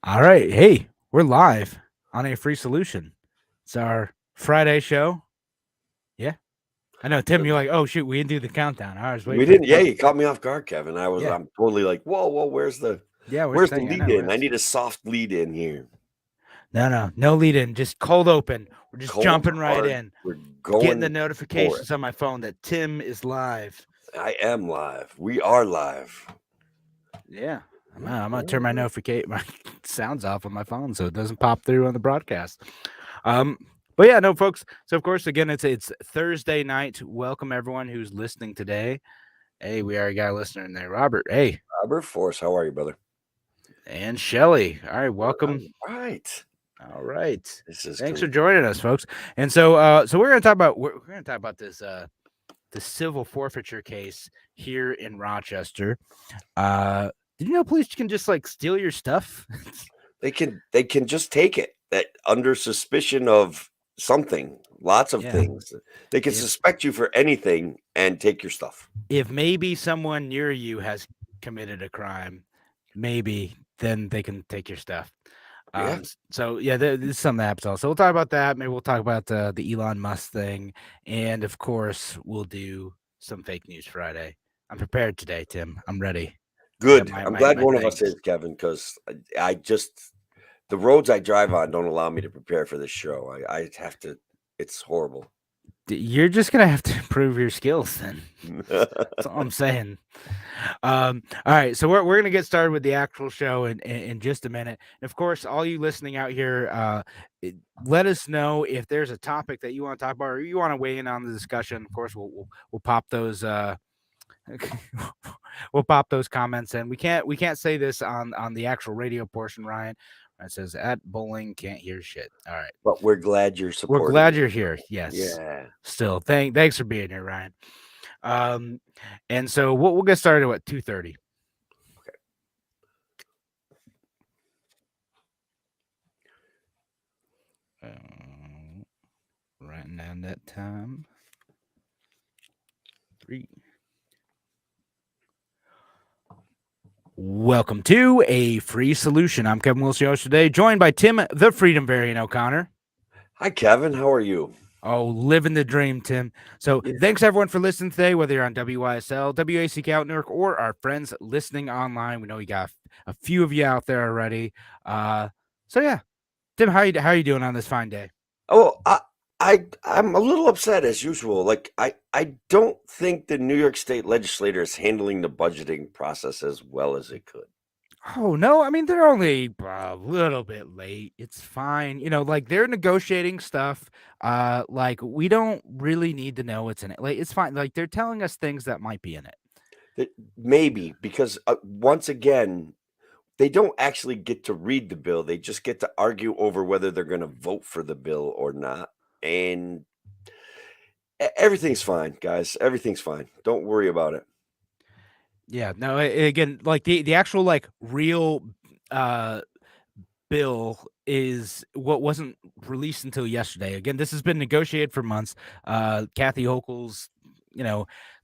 All right. Hey, we're live on a free solution. It's our Friday show. Yeah. I know, Tim, you're like, oh, shoot, we didn't do the countdown. I was We waiting for the didn't. Yeah, count. you caught me off guard, Kevin. Yeah. I'm totally like, whoa, where's the Yeah. Where's the where's the thing? I lead know. in? I need a soft lead in here. No lead in. Just cold open. We're just Cold jumping right hard. in. We're Getting the going for it. notifications on my phone that Tim is live. I am live. We are live. Yeah. I'm Yeah, gonna yeah, turn my sounds off on my phone so it doesn't pop through on the broadcast. Um, but yeah, no, folks. So of course, again, it's Thursday night. Welcome everyone who's listening today. Hey, we already got a listener in there, Robert. Hey, Robert Force, how are you, brother? and Shelly. All right, welcome. All right. All right, This is thanks gonna for joining us, folks. And so we're gonna talk about this the civil forfeiture case here in Rochester. Did you know police can just like steal your stuff? they can just take it that under suspicion of something, lots of Yeah. things. They can If- suspect you for anything and take your stuff. If maybe someone near you has committed a crime, maybe then they can take your stuff. Yeah. So yeah, there's some apps also. We'll talk about that. Maybe we'll talk about the Elon Musk thing, and of course, we'll do some fake news Friday. I'm prepared today, Tim. I'm ready. Good. My I'm glad my one of us things. is, Kevin, because I just the roads I drive on don't allow me to prepare for this show. I have to. It's horrible. You're just gonna have to improve your skills then. That's all I'm saying. All right, so we're gonna get started with the actual show in just a minute. And of course, all you listening out here, let us know if there's a topic that you want to talk about or you want to weigh in on the discussion. Of course, we'll pop those we'll pop those comments in. We can't say this on the actual radio portion, Ryan. It says at bowling can't hear shit. All right. But we're glad you're We're supporting. glad you're here. Yes. Yeah. Still, thanks for being here, Ryan. And so we'll get started at 2:30. Okay. Writing down that time. 3. Welcome to A Free Solution. I'm Kevin Wilson today, joined by Tim, the Freedom Variant O'Connor. Hi, Kevin. How are you? Oh, living the dream, Tim. So thanks everyone for listening today, whether you're on WYSL, WACK out Newark, or our friends listening online. We know we got a few of you out there already. So yeah, Tim, how you doing on this fine day? Oh, I'm a little upset as usual. Like I don't think the New York State legislature is handling the budgeting process as well as it could. Oh no, I mean they're only a little bit late. It's fine. Like they're negotiating stuff. Like we don't really need to know what's in it. Like it's fine. Like they're telling us things that might be in it. Maybe because once again, they don't actually get to read the bill. They just get to argue over whether they're going to vote for the bill or not. And everything's fine, guys. Everything's fine. Don't worry about it. Yeah, no, again, like the actual like real bill is what wasn't released until yesterday. Again, this has been negotiated for months. Kathy Hochul's,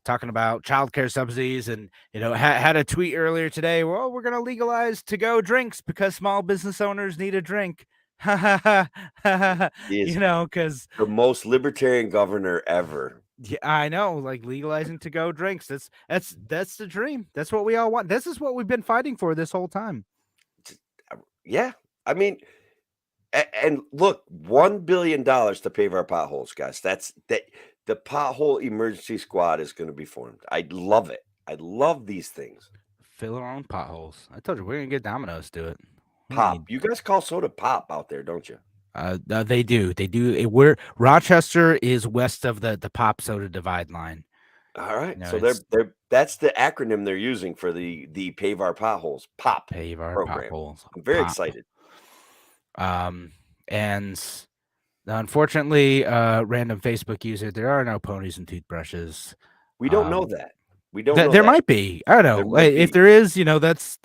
talking about childcare subsidies and, had a tweet earlier today. Well, we're going to legalize to-go drinks because small business owners need a drink. Because The most libertarian governor ever. yeah, I know, like legalizing to-go drinks. That's the dream. That's what we all want. This is what we've been fighting for this whole time. Yeah. I mean, and look, $1 billion to pave our potholes, guys. That the pothole emergency squad is going to be formed. I love it. I love these things. Fill our own potholes. I told you we're gonna get Domino's to it. Pop. You guys call soda pop out there, don't you? They do. They do. We're Rochester is west of the pop soda divide line. All right. So they're that's the acronym they're using for the pave our potholes pop pave our program. potholes. I'm very excited. And unfortunately, random Facebook user, there are no ponies and toothbrushes. We don't know that. We don't know there that. might be. I don't know. If there is, that's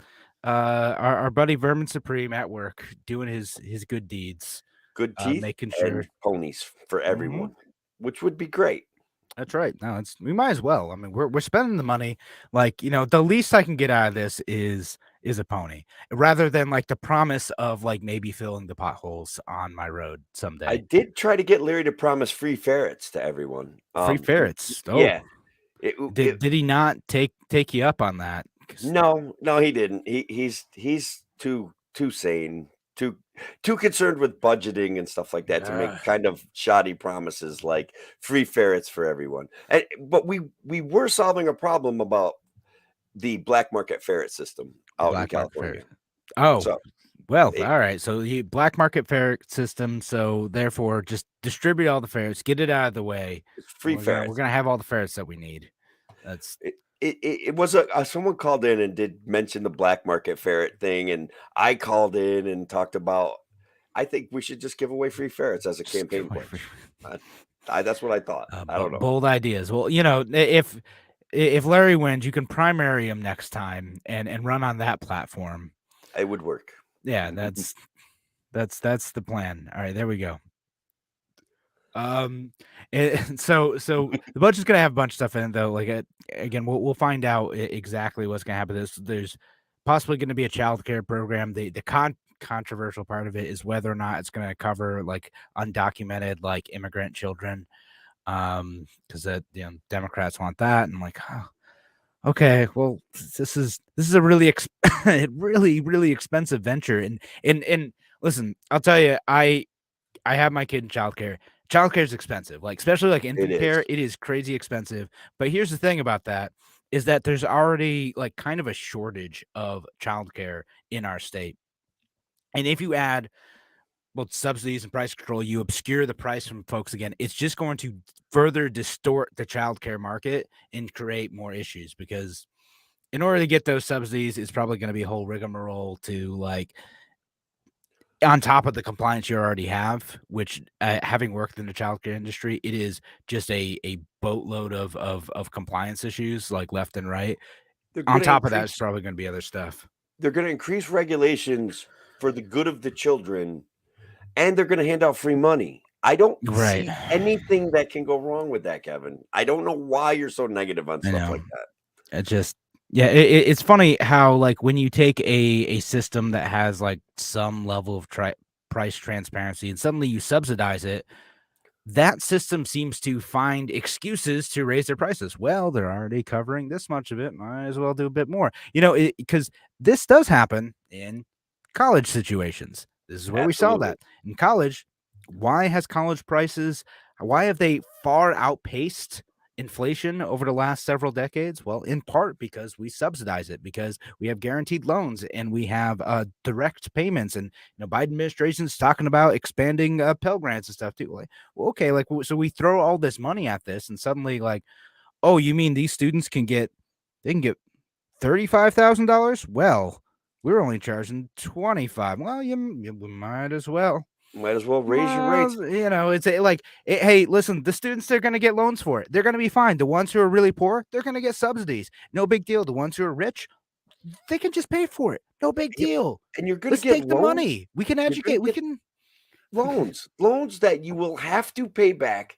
our buddy Vermin Supreme at work doing his good deeds. Good teeth, making sure and ponies for everyone, which would be great. That's right. No, we might as well. I mean, we're spending the money. Like, the least I can get out of this is is a pony, rather than like the promise of like maybe filling the potholes on my road I someday. did try to get Larry to promise free ferrets to everyone. Free ferrets. Yeah, Oh, it, it, did he not take you up on that? 'Cause- no, he didn't. He's too sane, too too concerned with budgeting and stuff like that to make Ugh. kind of shoddy promises like free ferrets for everyone. But we were solving a problem about the black market ferret system The out in black market California. ferret. Oh, So well, it, all right. So you black market ferret system. So therefore, just distribute all the ferrets, get it out of the way, it's and free we're ferrets. gonna have all the ferrets that we need. That's It was someone called in and did mention the black market ferret thing, and I called in and talked about. I think we should just give away free ferrets as a just give campaign away free. pledge. That's what I thought. I don't know. Bold ideas. Well, if Larry wins, you can primary him next time and run on that platform. It would work. Yeah, that's the plan. All right, there we go. So the budget's gonna have a bunch of stuff in it, though. Like again, we'll find out exactly what's gonna happen. There's possibly going to be a child care program. The controversial part of it is whether or not it's going to cover like undocumented like immigrant children. Because Democrats want that, and I'm like, oh, okay, well, this is a really really expensive venture, and listen, I'll tell you, I have my kid in childcare. Childcare is expensive, like especially like It infant is. care. It is crazy expensive. But here's the thing about that is that there's already like kind of a shortage of childcare in our state. And if you add both subsidies and price control, you obscure the price from folks again. It's just going to further distort the childcare market and create more issues because in order to get those subsidies, it's probably going to be a whole rigmarole to like on top of the compliance you already have, which having worked in the childcare industry, it is just a boatload of compliance issues like left and right. They're On going to top of that, it's increase. probably going to be other stuff. They're going to increase regulations for the good of the children, and they're going to hand out free money. I don't Right. see anything that can go wrong with that, Kevin. I don't know why you're so negative on I stuff know. like that. It just yeah, it's funny how like when you take a system that has like some level of price transparency and suddenly you subsidize it, that system seems to find excuses to raise their prices. Well, they're already covering this much of it. Might as well do a bit more. Because this does happen in college situations. This is where we saw Absolutely. that in college. Why has college prices? Why have they far outpaced inflation over the last several decades? Well, in part because we subsidize it, because we have guaranteed loans and we have direct payments. And Biden administration's talking about expanding Pell Grants and stuff too. Like, well, okay, like so we throw all this money at this, and suddenly, like, oh, you mean these students can get $35,000? Well, we're only charging 25. Well, you might as well. Might as well raise your rates. Well, it's hey, listen, the students, they're going to get loans for it. They're going to be fine. The ones who are really poor, they're going to get subsidies. No big deal. The ones who are rich, they can just pay for it. No big deal. And you're going to Let's get take the loans. money. We can You're gonna educate. We get can. loans that you will have to pay back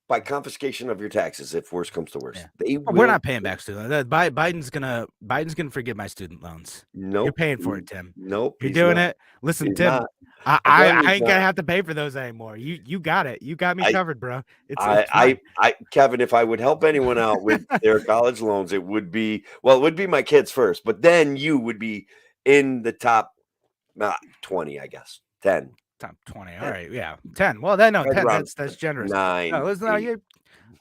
by confiscation of your taxes if worse comes to worse. Yeah. They Oh, we're will. not paying back student. Biden's gonna forgive my student loans. You're Nope. paying for it, Tim. Nope. You're He's doing not. it. Listen, He's Tim. not. I, I'll tell I you I he's ain't gonna not. have to pay for those anymore. You got it. You got me I, covered, bro. It's fine. Kevin, if I would help anyone out with their college loans, it would be my kids first, but then you would be in the top 20, I guess. 10. Top 20. All 10. right, yeah. 10. Well, then no, Right 10. around That's generous. 9, No, listen, 8.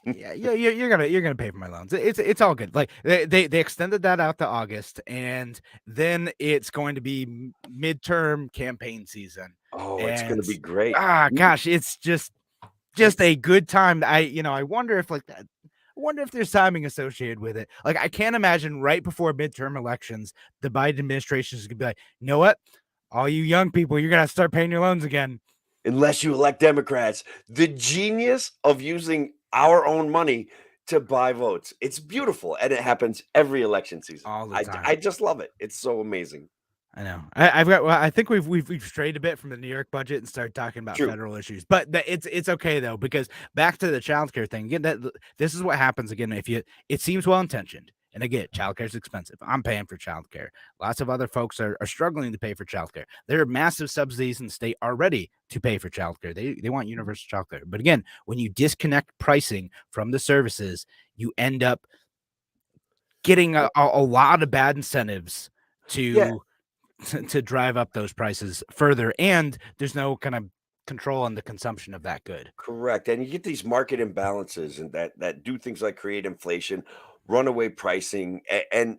you're gonna pay for my loans. It's all good. Like they extended that out to August, and then it's going to be midterm campaign season. Oh, it's going to And be great. gosh, it's just a good time. I wonder if like that. I wonder if there's timing associated with it. Like, I can't imagine right before midterm elections, the Biden administration is gonna be like, you know what? All you young people, you're gonna start paying your loans again. Unless you elect Democrats. The genius of using our own money to buy votes. It's beautiful, and it happens every election season. All the time. I just love it. It's so amazing. I know. I think we've strayed a bit from the New York budget and started talking about True. federal issues, but it's okay though, because back to the childcare thing again. This is what happens again. It seems well intentioned, And again, childcare is expensive. I'm paying for childcare. Lots of other folks are struggling to pay for childcare. There are massive subsidies in the state already to pay for childcare. They want universal childcare. But again, when you disconnect pricing from the services, you end up getting a lot of bad incentives Yeah, to drive up those prices further, and there's no kind of control on the consumption of that good. correct. And you get these market imbalances and that do things like create inflation, runaway pricing, and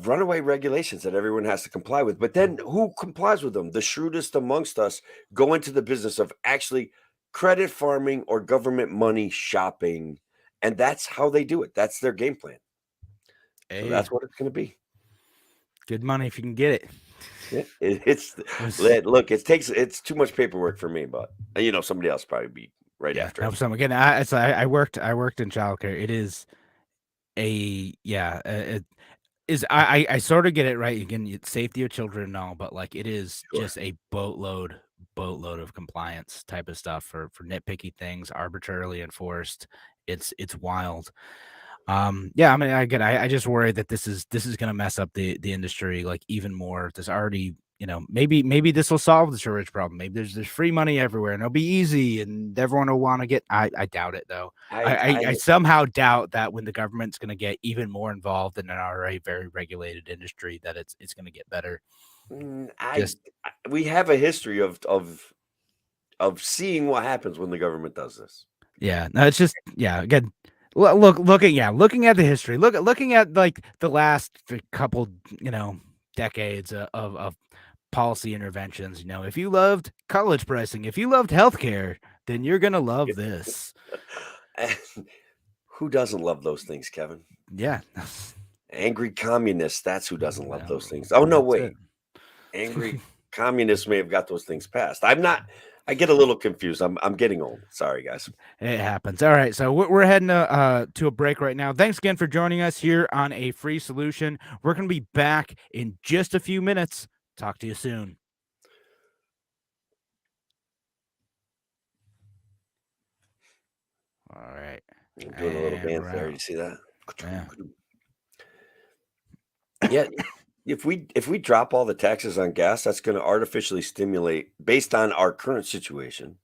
runaway regulations that everyone has to comply with. But then who complies with them? The shrewdest amongst us go into the business of actually credit farming or government money shopping. And that's how they do it. That's their game plan. So Hey, that's what it's going to be. good money if you can get it. Yeah, it's look. It's too much paperwork for me, but somebody else probably be right Yeah, after no, us. so again, I worked in childcare. It is it is I sort of get it right. Again, it's safety of children and all, but like it is Sure. just a boatload of compliance type of stuff for nitpicky things, arbitrarily enforced. It's wild. Yeah, I mean, I just worry that this is gonna mess up the industry like even more. There's already, maybe this will solve the shortage problem. Maybe there's free money everywhere and it'll be easy and everyone will want to get. I doubt it though. I I somehow doubt that when the government's gonna get even more involved in an already very regulated industry, that it's gonna get better. mm, I Just we have a history of seeing what happens when the government does this. yeah, no, it's just yeah. Again, looking at the history, looking at like the last couple, decades of policy interventions. If you loved college pricing, if you loved healthcare, then you're gonna love this. And who doesn't love those things, Kevin? Yeah, Angry communists, that's who doesn't love those no, things. Oh, no, that's it. wait. Angry communists may have got those things passed. I get a little confused. I'm getting old. Sorry, guys. It happens. All right, so we're heading to a break right now. Thanks again for joining us here on A Free Solution. We're gonna be back in just a few minutes. Talk to you soon. All right, I'm doing a little and dance we're there. out. You see that? Yeah. Yeah. If we drop all the taxes on gas, that's going to artificially stimulate, based on our current situation,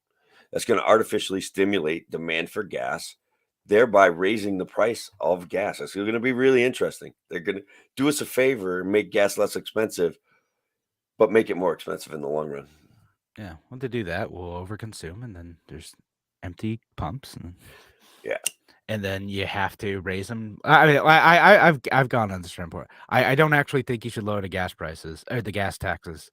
that's going to artificially stimulate demand for gas, thereby raising the price of gas. It's going to be really interesting. They're going to do us a favor and make gas less expensive, but make it more expensive in the long run. Yeah, when they do that, we'll overconsume, and then there's empty pumps, Yeah. and then you have to raise them. I mean, I've gone on this report. I don't actually think you should lower the gas prices or the gas taxes,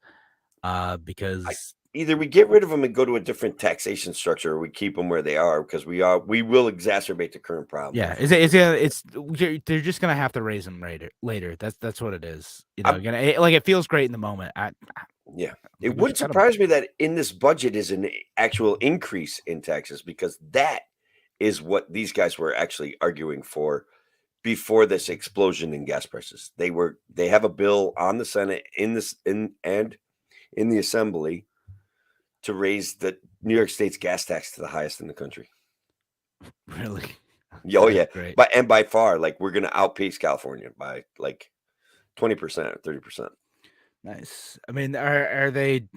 because Either we get rid of them and go to a different taxation structure, or we keep them where they are because we will exacerbate the current problem. yeah, they're just gonna have to raise them later. Later, that's what it is. I'm Like it feels great in the moment. Yeah. Like It we should wouldn't cut them. surprise me that in this budget is an actual increase in taxes because that is what these guys were actually arguing for before this explosion in gas prices. They have a bill on the Senate and in the Assembly to raise the New York State's gas tax to the highest in the country. Really, Oh that's yeah. great. By far, like we're gonna outpace California by like 20%, 30%. Nice. I mean, are they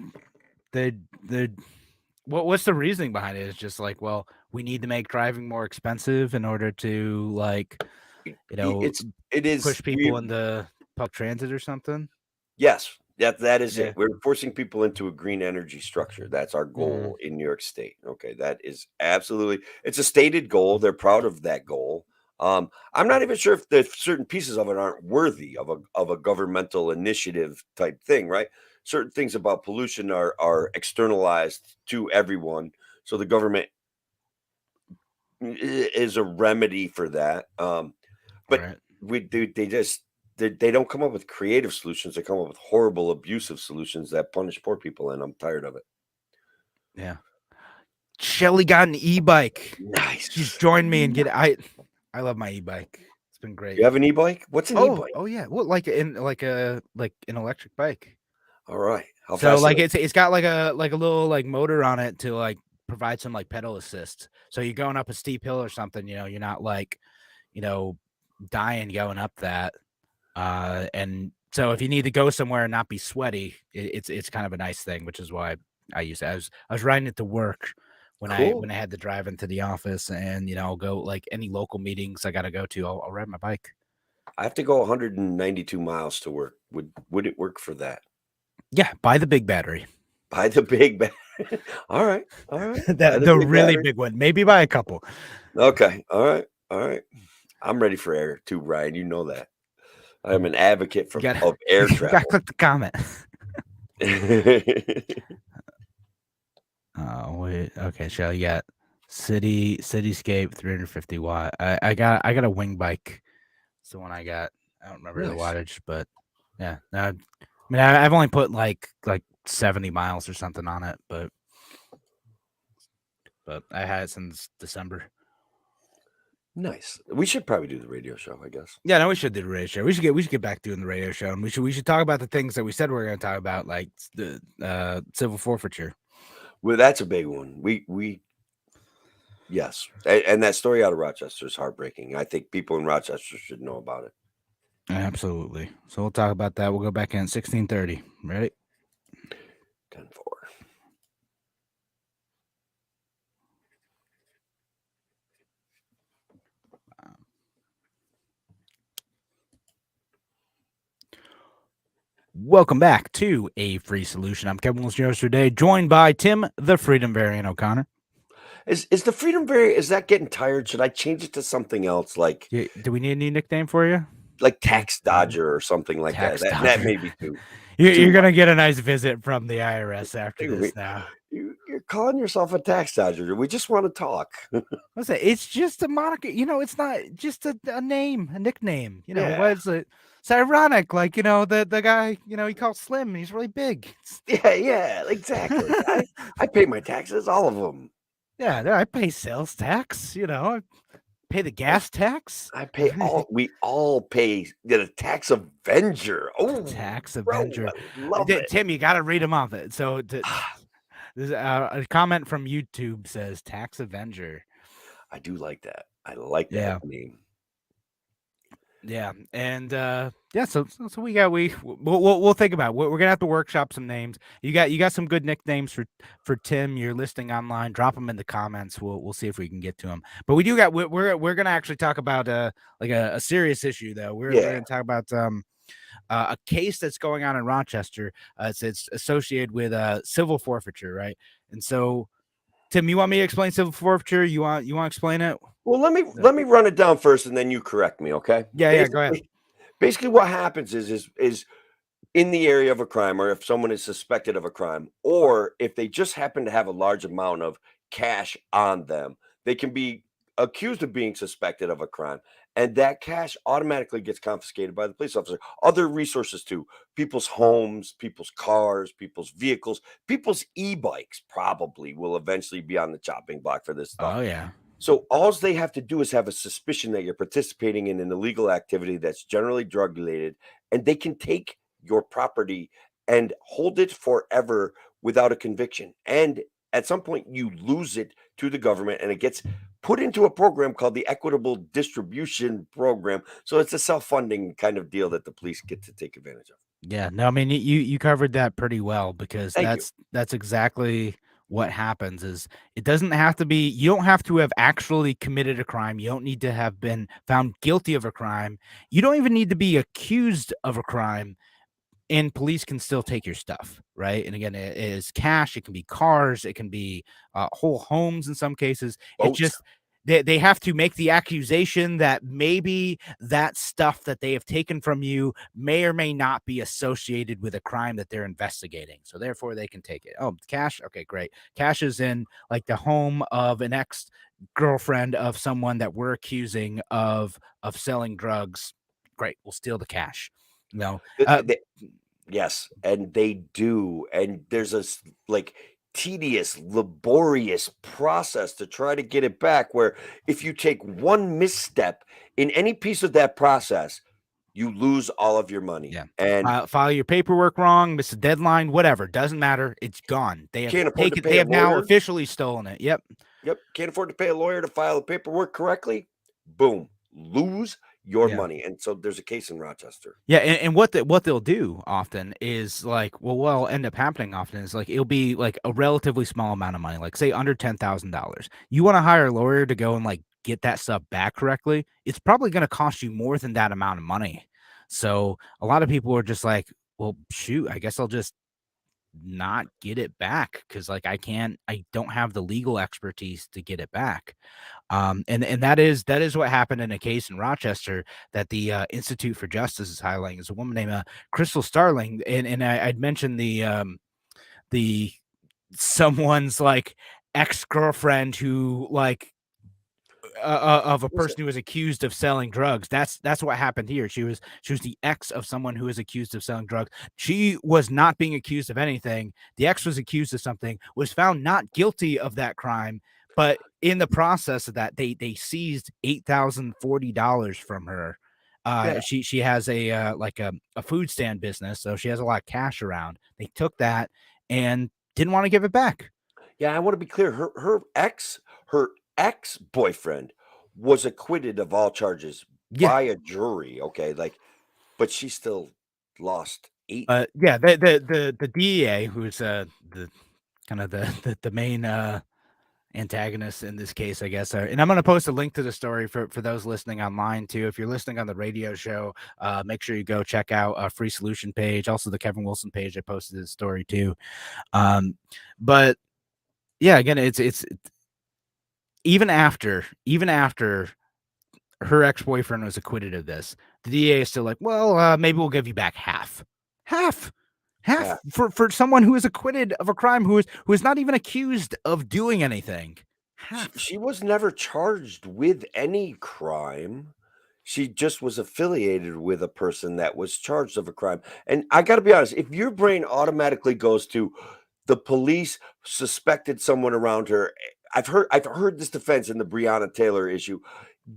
what's the reasoning behind it? It's just like, well, we need to make driving more expensive in order to like, you know, It is push people into public transit or something. Yes, that is Yeah. it. We're forcing people into a green energy structure. That's our Mhm. goal in New York State. Okay, that is absolutely it's a stated goal. They're proud of that goal. I'm not even sure if the certain pieces of it aren't worthy of a governmental initiative type thing, right? Certain things about pollution are externalized to everyone, so the government is a remedy for that. But Right. they don't come up with creative solutions. They come up with horrible, abusive solutions that punish poor people, and I'm tired of it. Yeah. Shelly got an e-bike. She's Nice. joined me and get I love my e-bike. It's been great. You have an e-bike? What's an e-bike? Oh yeah. Well, like an electric bike. All right. How So fast is like it? it's got like a little like motor on it to like provide some like pedal assist. So you're going up a steep hill or something, you're not like, you know, dying going up that. And so if you need to go somewhere and not be sweaty, it's kind of a nice thing, which is why I use it. I was riding it to work when Cool. I had to drive into the office, and I'll go like any local meetings I got to go to. I'll ride my bike. I have to go 192 miles to work. Would it work for that? Yeah, buy the big battery, Buy the big battery. All right. All right. Buy the the big really battery. big one. Maybe buy a couple. Okay. All right. All right. I'm ready for air too, Ryan. You know that. I am an advocate You got of air you got to travel. click the comment. Oh wait, okay. So you got cityscape 350 watt. I got a wing bike. It's the one I got. I don't remember the Nice. wattage, but yeah. I mean, I've only put like 70 miles or something on it, but I had it since December. Nice. We should probably do the radio show, I guess. Yeah, no, we should do the radio show. We should get back doing the radio show, and we should talk about the things that we said we were going to talk about, like the civil forfeiture. Well, that's a big one. We yes, and that story out of Rochester is heartbreaking. I think people in Rochester should know about it. Absolutely. So we'll talk about that. We'll go back in at 16:30. Ready? 10-4. Welcome back to A Free Solution. I'm Kevin Wilson today, joined by Tim, the Freedom Variant O'Connor. Is the Freedom Variant, is that getting tired? Should I change it to something else like Do we need a new nickname for you? Tax Dodger or something like Tax that? That Dodger. may be too You're much. going to get a nice visit from the IRS after this now. You're calling yourself a tax dodger. We just want to talk. Listen, it's just a moniker. It's not just a name, a nickname. Yeah. What's it? It's ironic. Like, the guy, he calls Slim and he's really big. Yeah, exactly. I pay my taxes, all of them. Yeah, I pay sales tax, I pay the gas tax. I pay all. We all pay the tax avenger. Oh, Tax bro, Avenger. I love it. Tim, you got to read them off it. So this, a comment from YouTube says Tax Avenger. I do like that. I like that name. Yeah, and so we'll think about it. We're gonna have to workshop some names. You got some good nicknames for Tim. You're listing online. Drop them in the comments. We'll see if we can get to them. But we do got we're gonna actually talk about like a serious issue though. We're gonna talk about a case that's going on in Rochester. It's associated with civil forfeiture, right? And so, Tim, you want me to explain civil forfeiture? You want to explain it? Well, let me run it down first, and then you correct me, okay? Yeah, go ahead. Basically, what happens is in the area of a crime, or if someone is suspected of a crime, or if they just happen to have a large amount of cash on them, they can be accused of being suspected of a crime. And that cash automatically gets confiscated by the police officer. Other resources too, people's homes, people's cars, people's vehicles, people's e-bikes probably will eventually be on the chopping block for this stuff. Oh yeah. So all they have to do is have a suspicion that you're participating in an illegal activity that's generally drug related, and they can take your property and hold it forever without a conviction. And at some point, you lose it to the government, and it gets put into a program called the Equitable Distribution Program. So it's a self-funding kind of deal that the police get to take advantage of. Yeah, no, I mean you covered that pretty well, because Thank you. that's exactly what happens. Is it doesn't have to be, you don't have to have actually committed a crime. You don't need to have been found guilty of a crime. You don't even need to be accused of a crime, and police can still take your stuff, right? And again, it is cash, it can be cars, it can be whole homes in some cases. It's Boats. just they have to make the accusation that maybe that stuff that they have taken from you may or may not be associated with a crime that they're investigating. So therefore they can take it. Oh, cash. Okay, great. Cash is in like the home of an ex-girlfriend of someone that we're accusing of selling drugs. Great. We'll steal the cash. Yes, and they do. And there's a tedious, laborious process to try to get it back, where if you take one misstep in any piece of that process, you lose all of your money. Yeah. And file your paperwork wrong, miss a deadline, whatever. Doesn't matter. It's gone. They have can't afford to taken, pay they a have now lawyer. officially stolen it. Yep. Can't afford to pay a lawyer to file the paperwork correctly. Boom. Lose your Yeah. money. And so there's a case in Rochester. Yeah, and what they'll do often is like, well, what'll end up happening often is like it'll be like a relatively small amount of money, like say under $10,000. You want to hire a lawyer to go and like get that stuff back correctly. It's probably going to cost you more than that amount of money. So a lot of people are just like, well, shoot, I guess I'll just not get it back because like I don't have the legal expertise to get it back. And that is what happened in a case in Rochester that the Institute for Justice is highlighting. Is a woman named Crystal Starling, and I'd mentioned the someone's like ex girlfriend who like of a Was it? person who was accused of selling drugs. That's what happened here. She was the ex of someone who was accused of selling drugs. She was not being accused of anything. The ex was accused of something, was found not guilty of that crime, but in the process of that, they seized $8,040 from her. Yeah. She has a like a food stand business, so she has a lot of cash around. They took that and didn't want to give it back. Yeah, I want to be clear. Her ex-boyfriend was acquitted of all charges Yeah, by a jury, okay? Like, but she still lost 8. yeah, the DEA, who's the kind of the main antagonist in this case, I guess. And I'm going to post a link to the story for those listening online too. If you're listening on the radio show, make sure you go check out a Free Solution page, also the Kevin Wilson page. I posted this story too. But yeah, again, it's even after her ex-boyfriend was acquitted of this, the DA is still like, well, maybe we'll give you back half half Yeah. for someone who is acquitted of a crime, who is not even accused of doing anything. She Half. she was never charged with any crime. She just was affiliated with a person that was charged of a crime. And I gotta be honest, if your brain automatically goes to the police suspected someone around her, I've heard this defense in the Breonna Taylor issue.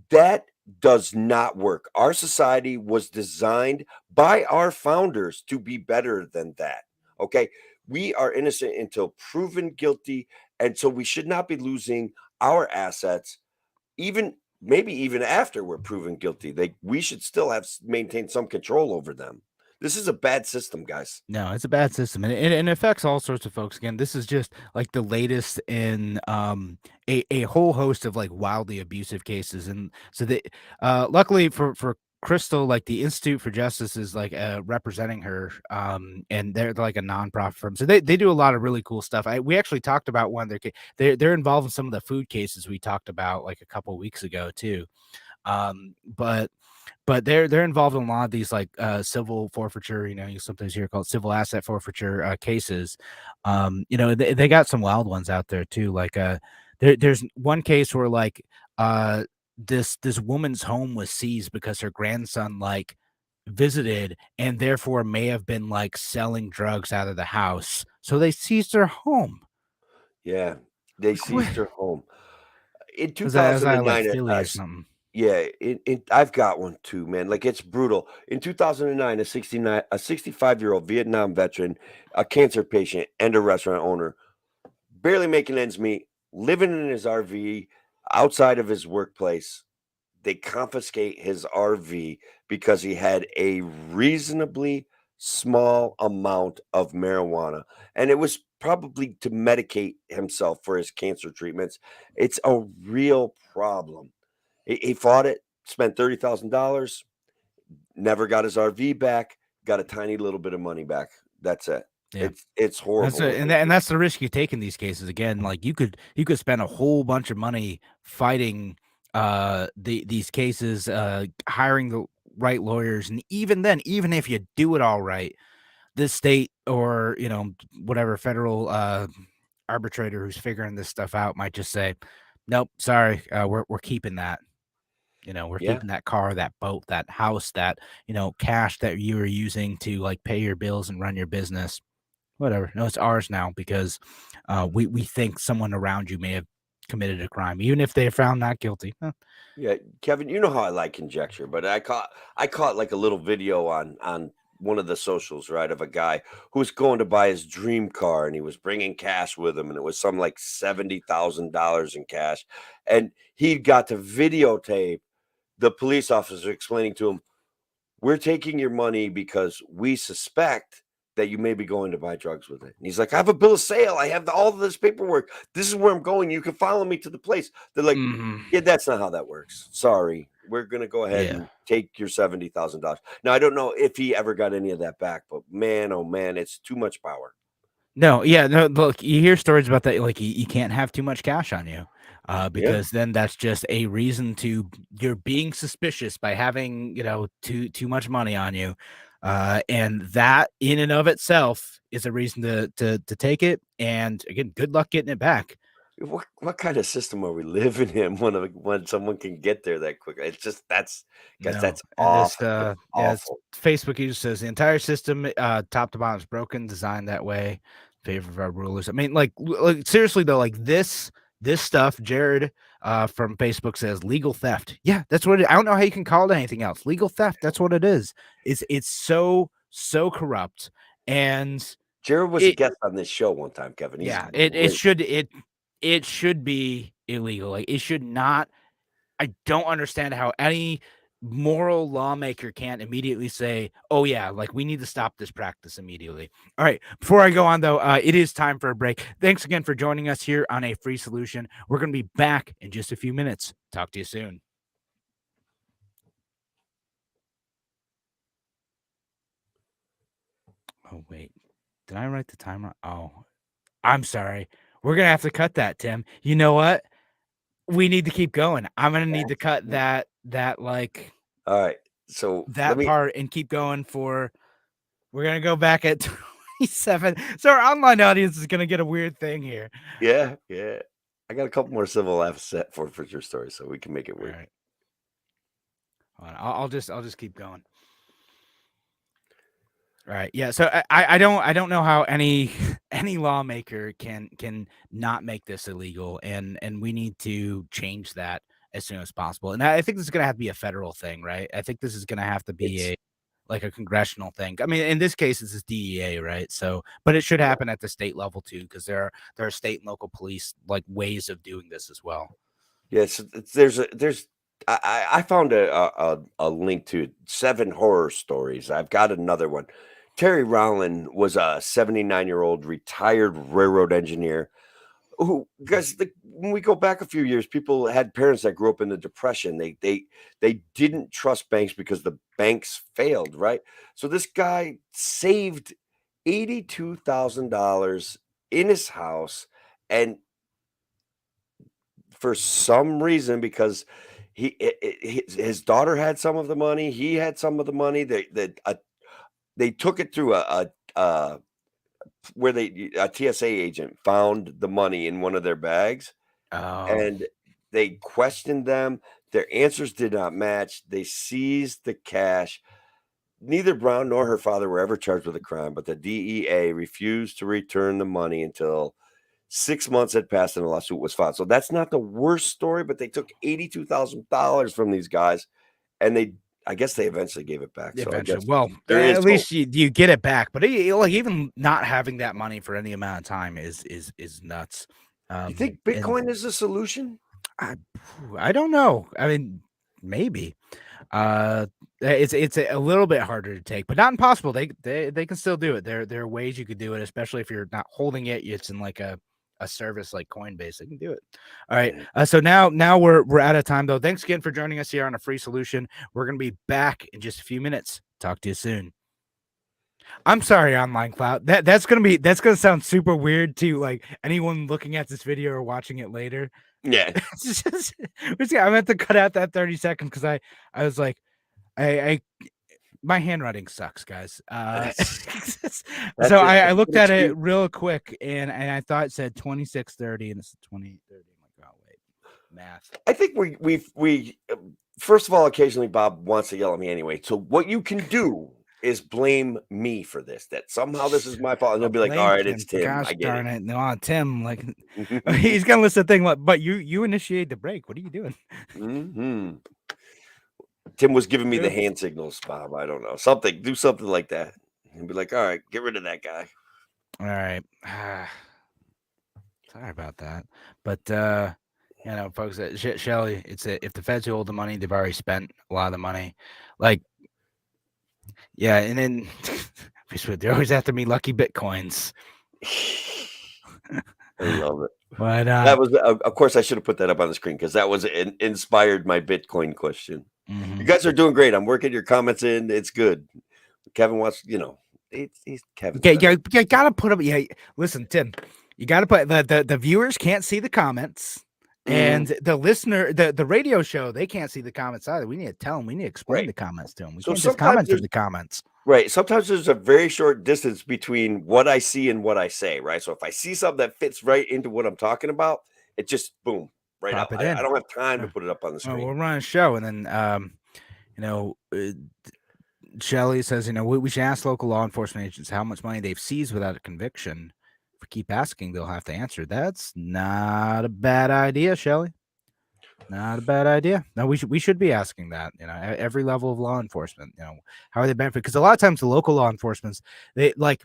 That does not work. Our society was designed by our founders to be better than that. Okay. We are innocent until proven guilty. And so we should not be losing our assets, even maybe even after we're proven guilty. We should still have maintained some control over them. This is a bad system, guys. No, it's a bad system, and it affects all sorts of folks. Again, this is just like the latest in a whole host of like wildly abusive cases, and so they luckily for Crystal, like the Institute for Justice is like representing her, and they're like a nonprofit firm, so they do a lot of really cool stuff. We actually talked about one of their they're involved in some of the food cases we talked about like a couple weeks ago too, but they're involved in a lot of these like civil forfeiture, you sometimes hear called civil asset forfeiture cases. They got some wild ones out there too. Like there's one case where like this woman's home was seized because her grandson like visited and therefore may have been like selling drugs out of the house. So they seized her home. Yeah. They Like, what? seized her home. In Was that like 2009, Philly or something? yeah, I've got one too, man. Like it's brutal. In 2009, a 65-year-old Vietnam veteran, a cancer patient, and a restaurant owner, barely making ends meet, living in his RV outside of his workplace. They confiscate his RV because he had a reasonably small amount of marijuana, and it was probably to medicate himself for his cancer treatments. It's a real problem. He fought it, spent $30,000, never got his RV back, got a tiny little bit of money back. That's it. Yeah. It's That's horrible a, what and they that, and do. that's the risk you take in these cases. Again, like you could spend a whole bunch of money fighting these cases, hiring the right lawyers, and even then, even if you do it all right, this state or whatever federal arbitrator who's figuring this stuff out might just say, nope, sorry, we're keeping that. We're Yeah. keeping that car, that boat, that house, that cash that you were using to like pay your bills and run your business. Whatever. No, it's ours now because we think someone around you may have committed a crime, even if they are found not guilty. Yeah, Kevin, you know how I like conjecture, but I caught like a little video on one of the socials, right, of a guy who was going to buy his dream car and he was bringing cash with him and it was some like $70,000 in cash and he got to videotape the police officer explaining to him, we're taking your money because we suspect that you may be going to buy drugs with it. And he's like, I have a bill of sale. I have all of this paperwork. This is where I'm going. You can follow me to the place. They're like, yeah, that's not how that works. Sorry. We're going to go ahead Yeah. and take your $70,000. Now, I don't know if he ever got any of that back, but man, oh man, it's too much power. No, yeah, no, look, you hear stories about that, like, you can't have too much cash on you, Yeah. because then that's just a reason to you're being suspicious by having, too much money on you, and that in and of itself is a reason to take it, and again, good luck getting it back. What kind of system are we living in when someone can get there that quick? It's just that's guys, No, that's and this, awful. That's yeah, it's awful. Facebook user says the entire system, top to bottom is broken, designed that way, favor of our rulers. I mean, like seriously though, like this stuff, Jared, from Facebook says legal theft. Yeah, that's what I don't know how you can call it anything else. Legal theft. That's what it is. It's so corrupt, and Jared was a it guest on this show one time, Kevin. He's yeah, it great. should be illegal. Like it should not. I don't understand how any moral lawmaker can't immediately say, "Oh yeah, like we need to stop this practice immediately." All right, before I go on though, it is time for a break. Thanks again for joining us here on A Free Solution. We're going to be back in just a few minutes. Talk to you soon. Oh wait, did I write the timer? Oh, I'm sorry. We're gonna have to cut that, Tim. You know what? We need to keep going. I'm gonna need to cut that like All right. So let that me part and keep going for. We're gonna go back at 27. So our online audience is gonna get a weird thing here. yeah, yeah. I got a couple more civil laughs set for your story, so we can make it All weird. right, hold on. I'll just keep going. All right, yeah. So I don't know how any any lawmaker can not make this illegal, and we need to change that as soon as possible. And I think this is gonna have to be a federal thing, right? I think this is gonna have to be It's like a congressional thing. I mean, in this case, it's this DEA, right? So, but it should happen at the state level too, because there are state and local police like ways of doing this as well. yes. There's I found a link to 7 horror stories. I've got another one. Terry Rowland was a 79-year-old retired railroad engineer who, because when we go back a few years, people had parents that grew up in the depression. They didn't trust banks because the banks failed, right? So this guy saved $82,000 in his house, and for some reason, because his daughter had some of the money, he had some of the money. They took it through a where a TSA agent found the money in one of their bags, Oh, and they questioned them. Their answers did not match. They seized the cash. Neither Brown nor her father were ever charged with a crime, but the DEA refused to return the money until 6 months had passed and a lawsuit was filed. So that's not the worst story, but they took $82,000 from these guys, and I guess they eventually gave it back. So I eventually. guess Well, there is at hope. least you get it back. But like even not having that money for any amount of time is nuts. You think And Bitcoin is a solution? I I don't know. I mean, maybe. Uh, it's a little bit harder to take, but not impossible. They can still do it. There are ways you could do it, especially if you're not holding it. It's in like a service like Coinbase. They can do it. All right. Yeah. So now we're out of time though. Thanks again for joining us here on A Free Solution. We're gonna be back in just a few minutes. Talk to you soon. I'm sorry, online cloud. That's gonna sound super weird to like anyone looking at this video or watching it later. Yeah. It's just, I meant to cut out that 30 seconds because I was like I my handwriting sucks, guys. That's So that's it. I That's a looked good at excuse. it real quick and I thought it said 26:30 and it's 28:30. I'm like, oh wait, math. I think we first of all, occasionally Bob wants to yell at me anyway. So what you can do is blame me for this. That somehow this is my fault, and he'll Oh, be like, "All blame right, it's Tim. Tim. Gosh I get darn it." it. No, Tim, like he's gonna listen to the thing, but you initiate the break. What are you doing? Hmm. Tim was giving me the True. hand signals, Bob. I don't know, something. Do something like that, and be like, "All right, get rid of that guy." All right. Sorry about that. But folks, Shelly, it's if the feds hold the money, they've already spent a lot of the money. Like, yeah, and then they're always after me lucky bitcoins. I love it. But That was, of course, I should have put that up on the screen because that was inspired my Bitcoin question. You guys are doing great. I'm working your comments in. It's good. Kevin wants, he's Kevin's yeah, better. you gotta put up. Yeah, listen, Tim, you gotta put the viewers can't see the comments. And the listener, the radio show, they can't see the comments either. We need to tell them. We need to explain Right. the comments to them. We So can't just sometimes comment to the comments. right. Sometimes there's a very short distance between what I see and what I say, right? So if I see something that fits right into what I'm talking about, it just boom, right Pop out. it I in. don't have time to put it up on the Well, screen. we'll run a show, and then Shelley says, we should ask local law enforcement agents how much money they've seized without a conviction. If we keep asking, they'll have to answer. That's not a bad idea, Shelley. Not a bad idea. No, we should be asking that. At every level of law enforcement. How are they benefit? Because a lot of times the local law enforcement, they like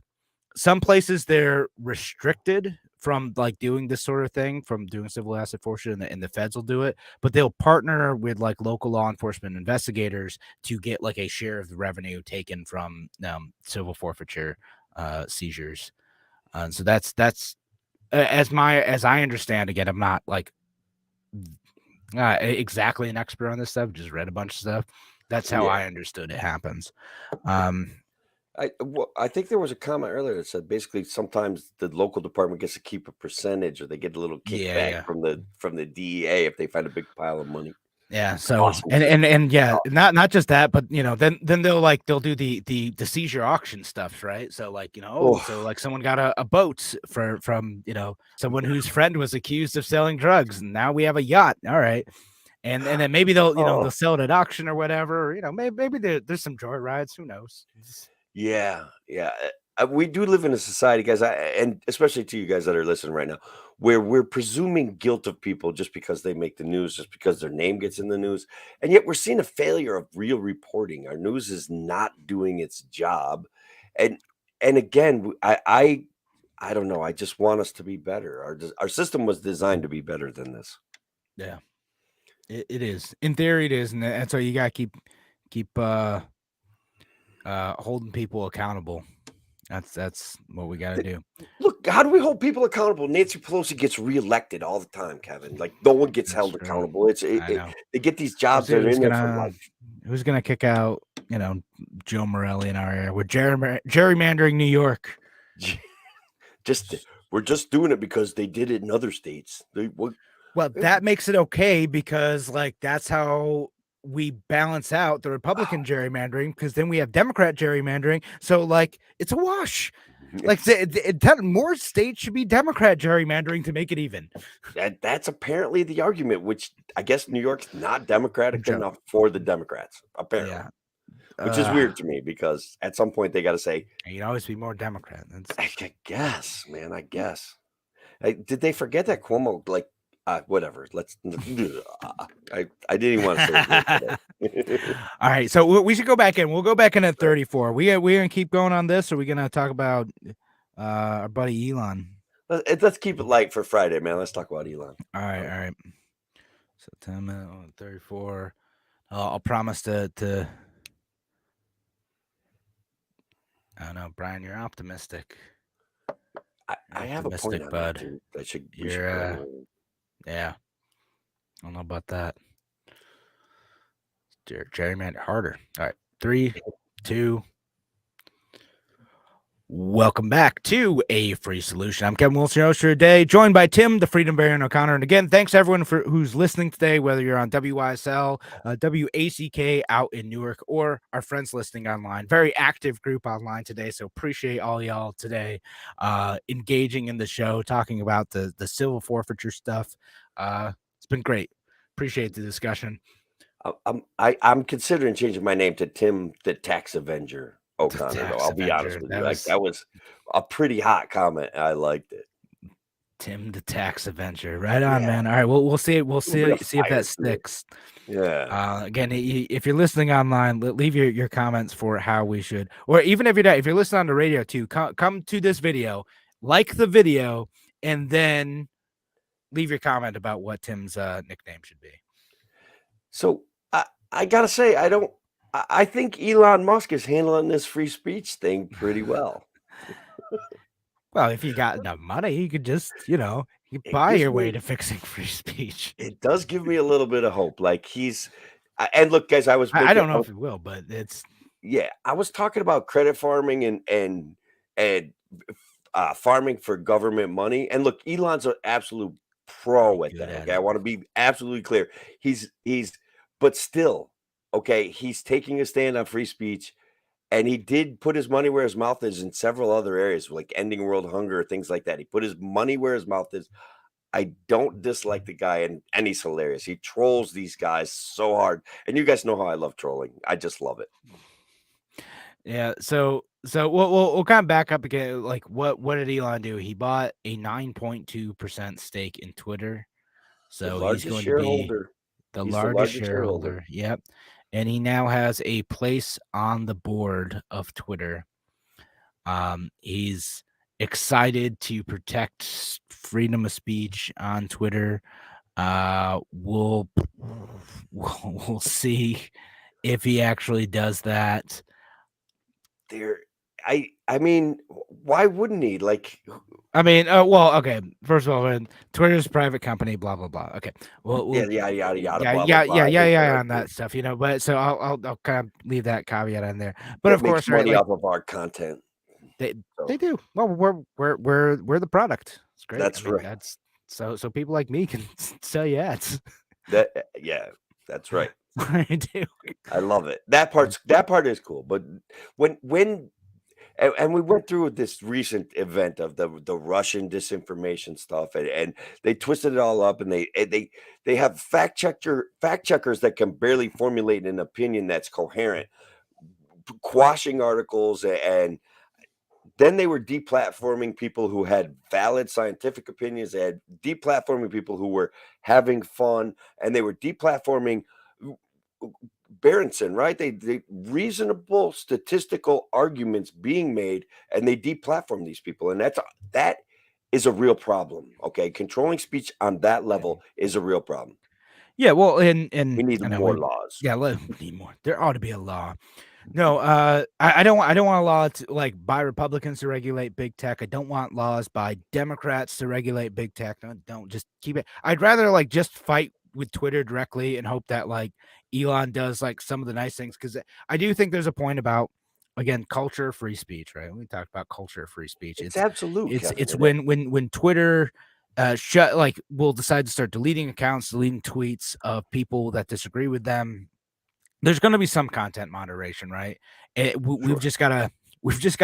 some places they're restricted from like doing this sort of thing, from doing civil asset forfeiture, and the feds will do it, but they'll partner with like local law enforcement investigators to get like a share of the revenue taken from civil forfeiture seizures. And so that's as I understand. Again, I'm not like exactly an expert on this stuff. Just read a bunch of stuff. That's how I understood it happens. I think there was a comment earlier that said basically sometimes the local department gets to keep a percentage, or they get a little kickback from the DEA if they find a big pile of money. Yeah. So Awesome. and yeah, not just that, but then they'll do the seizure auction stuff, right? So like so like someone got a boat from someone whose friend was accused of selling drugs, and now we have a yacht. All right. And then maybe they'll sell it at auction or whatever. Maybe there's some joy rides. Who knows? Yeah. We do live in a society, guys, and especially to you guys that are listening right now, where we're presuming guilt of people just because they make the news, just because their name gets in the news, and yet we're seeing a failure of real reporting. Our news is not doing its job, and again, I don't know. I just want us to be better. Our system was designed to be better than this. Yeah, it is. In theory, it is, and that's why you gotta keep holding people accountable. That's what we got to do. Look, how do we hold people accountable? Nancy Pelosi gets reelected all the time, Kevin. Like no one gets held accountable. They get these jobs that are in there for life. Who's gonna kick out Joe Morelli in our area? We're gerrymandering New York. We're just doing it because they did it in other states. Well, that makes it okay because like that's how we balance out the Republican gerrymandering, because then we have Democrat gerrymandering. So like it's a wash. Like more states should be Democrat gerrymandering to make it even. That's apparently the argument, which I guess New York's not Democratic enough for the Democrats, apparently. Yeah. Which is weird to me because at some point they got to say, you'd always be more Democrat. I guess, man, I guess. Did they forget that Cuomo, like, whatever. Let's. I didn't even want to say it. All right, so we should go back in. We'll go back in at 34. We gonna keep going on this, or we gonna talk about our buddy Elon? Let's keep it light for Friday, man. Let's talk about Elon. All right. So 10 minutes, 34. I'll promise to. I don't know, Brian. You're optimistic. I have a point on bud. That, too. Yeah. I don't know about that. Gerrymander harder. All right. 3, 2. Welcome back to A Free Solution. I'm Kevin Wilson, your host for today, joined by Tim, the Freedom Baron O'Connor. And again, thanks everyone who's listening today, whether you're on WYSL, WACK out in Newark, or our friends listening online. Very active group online today, so appreciate all y'all today engaging in the show, talking about the civil forfeiture stuff. It's been great. Appreciate the discussion. I'm considering changing my name to Tim the Tax Avenger O'Connor, though. I'll be honest with you. That was a pretty hot comment. I liked it. Tim the Tax Avenger. Right on, man. All right, we'll see. We'll see if that sticks. Yeah. Again, if you're listening online, leave your comments for how we should, or even if you're listening on the radio too, come to this video, like the video, and then leave your comment about what Tim's nickname should be. So I gotta say, I think Elon Musk is handling this free speech thing pretty well. Well, if you got enough money, you could just, you It buy gives your way me to fixing free speech. it does give me a little bit of hope. Like and look, guys, I was I making don't know if it will, but it's yeah, I was talking about credit farming and farming for government money. And look, Elon's an absolute pro pretty at good that. at Okay, I it. want to be absolutely clear. But still, okay, he's taking a stand on free speech. And he did put his money where his mouth is in several other areas, like ending world hunger, things like that. He put his money where his mouth is. I don't dislike the guy, and he's hilarious. He trolls these guys so hard, and you guys know how I love trolling. I just love it. Yeah, so we'll kind of back up again. Like, what did Elon do? He bought a 9.2% stake in Twitter, The so he's largest going to be shareholder. the He's the largest largest shareholder. shareholder. Yep, and he now has a place on the board of Twitter. He's excited to protect freedom of speech on Twitter. We'll we'll see if he actually does that. There, I mean, why wouldn't he? Like, I mean, well, okay. First of all, Twitter's a private company, blah blah blah. Okay, yeah, well, yada yada yada, yeah, blah blah yeah, blah. yeah, I yeah, hate that yeah, on argument. that stuff, But so I'll kind of leave that caveat in there. But That of makes course, right? money Like off of our content. they So they do. Well, we're the product. It's great. I that's mean, right. that's so people like me can sell you ads. Yeah, that's right. I do. I love it. That part is cool. But when and we went through this recent event of the Russian disinformation stuff, and they twisted it all up, and they have fact checkers that can barely formulate an opinion that's coherent, quashing articles, and then they were deplatforming people who had valid scientific opinions. They had deplatforming people who were having fun, and they were deplatforming Berenson, right? They reasonable statistical arguments being made, and they deplatform these people, and that is a real problem. Okay, controlling speech on that level is a real problem. Yeah, well, We and need I know more laws. we need more. There ought to be a law. No, I don't want a law to like by Republicans to regulate big tech. I don't want laws by Democrats to regulate big tech. No, don't just keep it. I'd rather like just fight with Twitter directly and hope that like Elon does like some of the nice things because I do think there's a point about again culture, free speech, right? When we talk about culture, free speech, It's absolute, Kevin. it's when Twitter shut like will decide to start deleting accounts, deleting tweets of people that disagree with them. There's going to be some content moderation, right? We've Sure. just got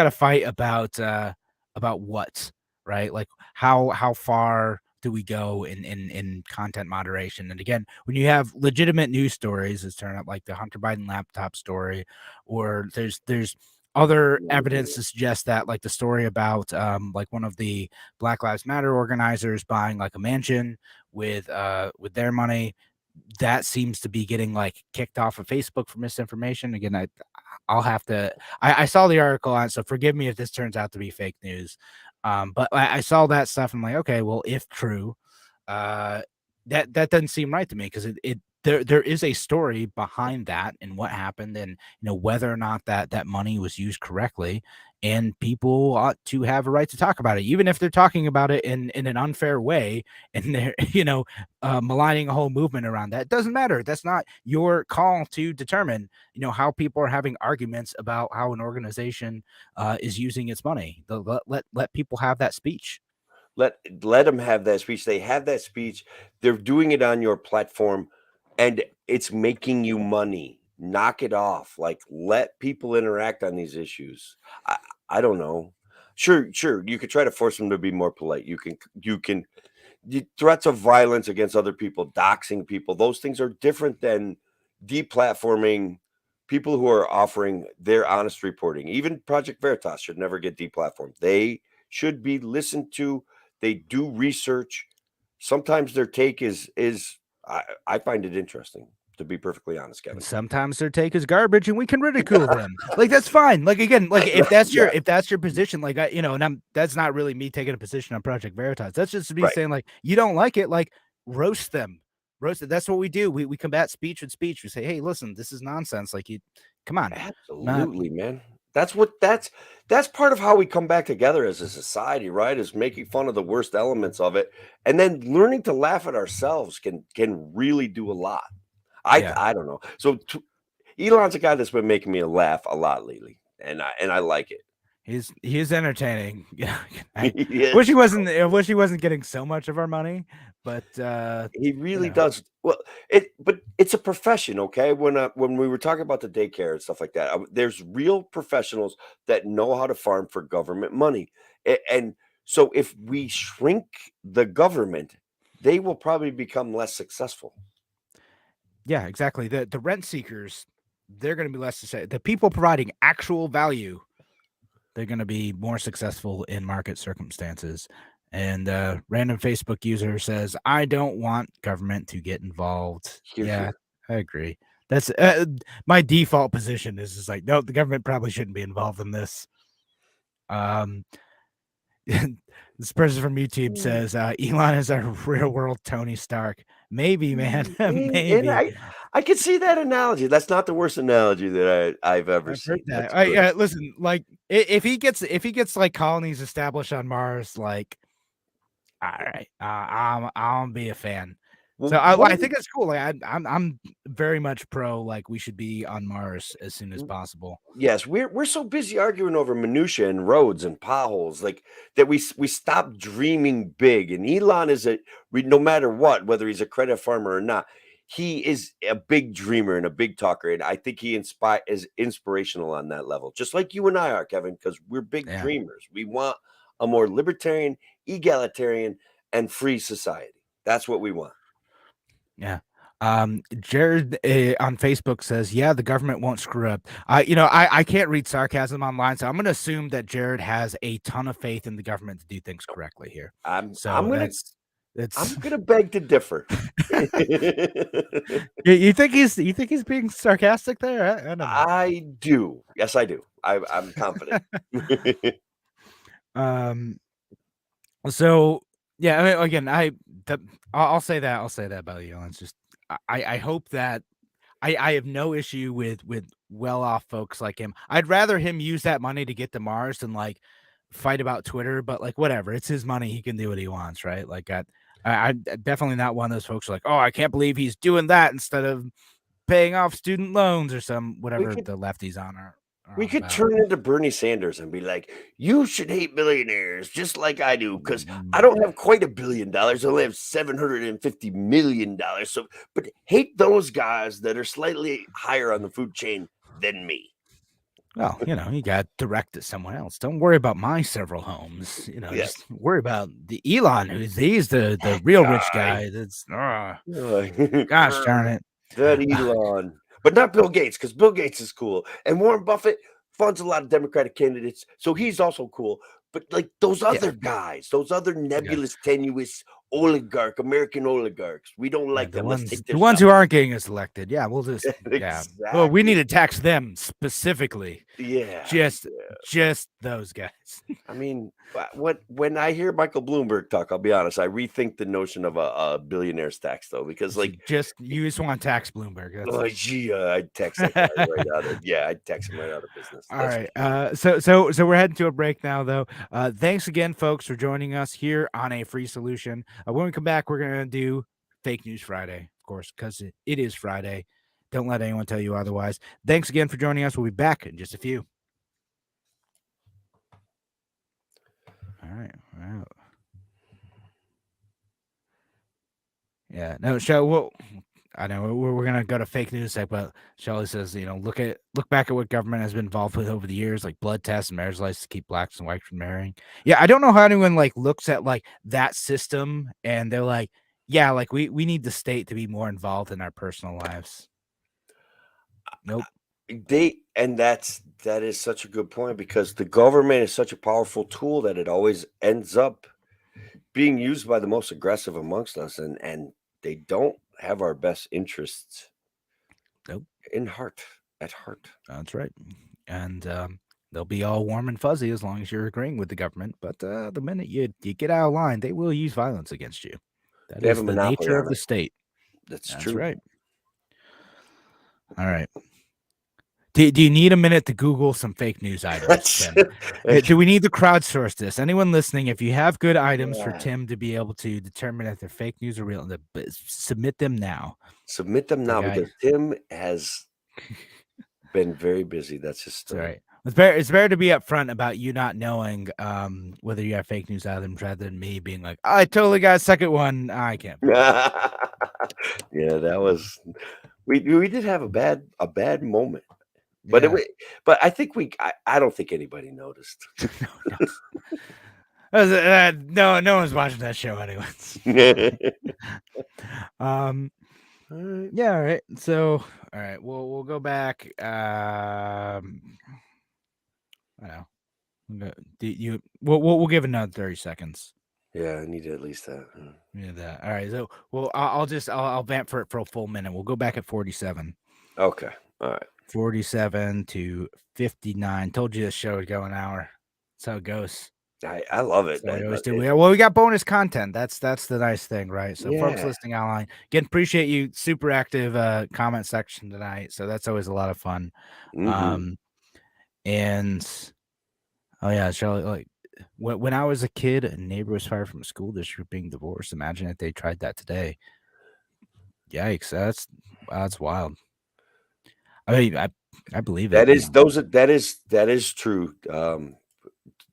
to fight about what, right? Like how far do we go in content moderation? And again, when you have legitimate news stories, as turn up like the Hunter Biden laptop story, or there's other evidence to suggest that like the story about like one of the Black Lives Matter organizers buying like a mansion with their money that seems to be getting like kicked off of Facebook for misinformation. Again, I'll have to. I saw the article on, so forgive me if this turns out to be fake news. But I saw that stuff. I'm like, okay, well, if true, uh, that doesn't seem right to me because there is a story behind that and what happened and whether or not that money was used correctly and people ought to have a right to talk about it even if they're talking about it in an unfair way and they're maligning a whole movement around that. It doesn't matter. That's not your call to determine how people are having arguments about how an organization is using its money. Let people have that speech. Let them have that speech. They have that speech. They're doing it on your platform, and it's making you money. Knock it off. Like, let people interact on these issues. I I don't know. Sure, you could try to force them to be more polite. You can threats of violence against other people, doxing people. Those things are different than deplatforming people who are offering their honest reporting. Even Project Veritas should never get deplatformed. They should be listened to. They do research. Sometimes their take is I find it interesting. to be perfectly honest, And Kevin. sometimes their take is garbage, and we can ridicule them. Like that's fine. Like again, like if Yeah, that's your position, like and that's not really me taking a position on Project Veritas. That's just me right. saying like you don't like it, like roast them, roast it. That's what we do. We combat speech with speech. We say, hey, listen, this is nonsense. Like you, come on, not Absolutely, man. That's part of how we come back together as a society, right? Is making fun of the worst elements of it, and then learning to laugh at ourselves can really do a lot. yeah. I don't know. So Elon's a guy that's been making me laugh a lot lately, and I like it. He is entertaining. Yeah, He wish is, he bro. wasn't. I wish he wasn't getting so much of our money, but He you really know, does. Well, but it's a profession, okay? When we were talking about the daycare and stuff like that, there's real professionals that know how to farm for government money, and so if we shrink the government, they will probably become less successful. yeah, exactly. The rent seekers, they're going to be less to say. The people providing actual value, they're going to be more successful in market circumstances. And random Facebook user says, "I don't want government to get involved." Here, Yeah, here. I agree. That's my default position is like, no, the government probably shouldn't be involved in this. Um, this person from YouTube Mm, says Elon is our real world Tony Stark. Maybe, man, and maybe. I can see that analogy. That's not the worst analogy that I've ever I've heard seen. that. That's I good. listen, like if he gets like colonies established on Mars, like all right, I'll be a fan. Well, So what I are think it's cool. Like I'm very much pro. Like we should be on Mars as soon as the possible. Yes, we're so busy arguing over minutia and roads and potholes, like that we stop dreaming big. And Elon is no matter what, whether he's a credit farmer or not, he is a big dreamer and a big talker. And I think he is inspirational on that level, just like you and I are, Kevin, because we're big Yeah, dreamers. We want a more libertarian, egalitarian, and free society. That's what we want. yeah. Jared on Facebook says, "Yeah, the government won't screw up." I can't read sarcasm online, so I'm going to assume that Jared has a ton of faith in the government to do things correctly here. I'm I'm So gonna that's I'm gonna beg to differ. you think he's being sarcastic there? I don't know. I do. Yes, I do. I'm confident. Um, so yeah, I mean, again, the, I'll say that about you. It's just I hope that I have no issue with well off folks like him. I'd rather him use that money to get to Mars than like fight about Twitter. But like whatever, it's his money. He can do what he wants, right? Like I'm definitely not one of those folks who are like, oh, I can't believe he's doing that instead of paying off student loans or some We whatever could the lefties are we on could about. turn into Bernie Sanders and be like, "You should hate billionaires just like I do, because I Mm, don't have quite $1 billion. I only have $750 million. So, but hate those guys that are slightly higher on the food chain than me." well, you got direct at someone else. Don't worry about my several homes. Just Yes, worry about the Elon, he's the that real rich guy. guy. That's gosh darn Grr, it. that Elon, but not Bill Gates, because Bill Gates is cool, and Warren Buffett funds a lot of Democratic candidates, so he's also cool. But like those Yeah, other guys, those other yeah, nebulous, tenuous American oligarchs, we don't yeah. like them. Let's take The their ones stuff. who aren't getting us elected. Yeah, we'll just yeah. Well, we need Exactly. to tax them specifically. Yeah. Just just those guys. I mean, when I hear Michael Bloomberg talk, I'll be honest, I rethink the notion of a billionaire's tax though, because like You just want to tax Bloomberg. That's oh, gee, I'd text that guy right out of yeah, I'd text him right out of business. all That's right. So we're heading to a break now, though. Thanks again, folks, for joining us here on A Free Solution. When we come back, we're gonna do Fake News Friday, of course, because it is Friday. Don't let anyone tell you otherwise. Thanks again for joining us. We'll be back in just a few. All right. Wow. Yeah. No, show. Well, I know we're gonna go to fake news sec, but Shelley says, look back at what government has been involved with over the years, like blood tests and marriage license to keep blacks and whites from marrying. Yeah, I don't know how anyone like looks at like that system and they're like, yeah, like we need the state to be more involved in our personal lives. Nope. that is such a good point because the government is such a powerful tool that it always ends up being used by the most aggressive amongst us, and they don't have our best interests Nope. in heart, at heart. That's right. And they'll be all warm and fuzzy as long as you're agreeing with the government. But the minute you get out of line, they will use violence against you. That They have a is the monopoly nature on of the it. state. That's That's true. right. All right. Do you need a minute to Google some fake news items, Tim? Do we need to crowdsource this? Anyone listening, if you have good items for Yeah. Tim to be able to determine if they're fake news or real, submit them now. Submit them The now guy. because Tim has been very busy. That's his story. Sorry. It's better to be upfront about you not knowing whether you have fake news items rather than me being like, I totally got a second one. I can't. Yeah, that was we did have a bad moment. But Yeah. but I think I don't think anybody noticed. No one's watching that show anyways. All right. Yeah, all right. So all right, we'll go back. I know. We'll give another 30 seconds. Yeah, I need at least that. Yeah, that. All right. So I'll vamp for it for a full minute. We'll go back at 47. Okay. All right. 47 to 59. Told you this show would go an hour. That's how it goes. I love it. So we always do. Well, we got bonus content. That's the nice thing, right? So folks Yeah. listening online, again, appreciate you. Super active comment section tonight. So that's always a lot of fun. Mhm. And oh yeah, Charlie, like when I was a kid, a neighbor was fired from a school district being divorced. Imagine if they tried that today. Yikes, that's wild. I mean, I believe it. That is true.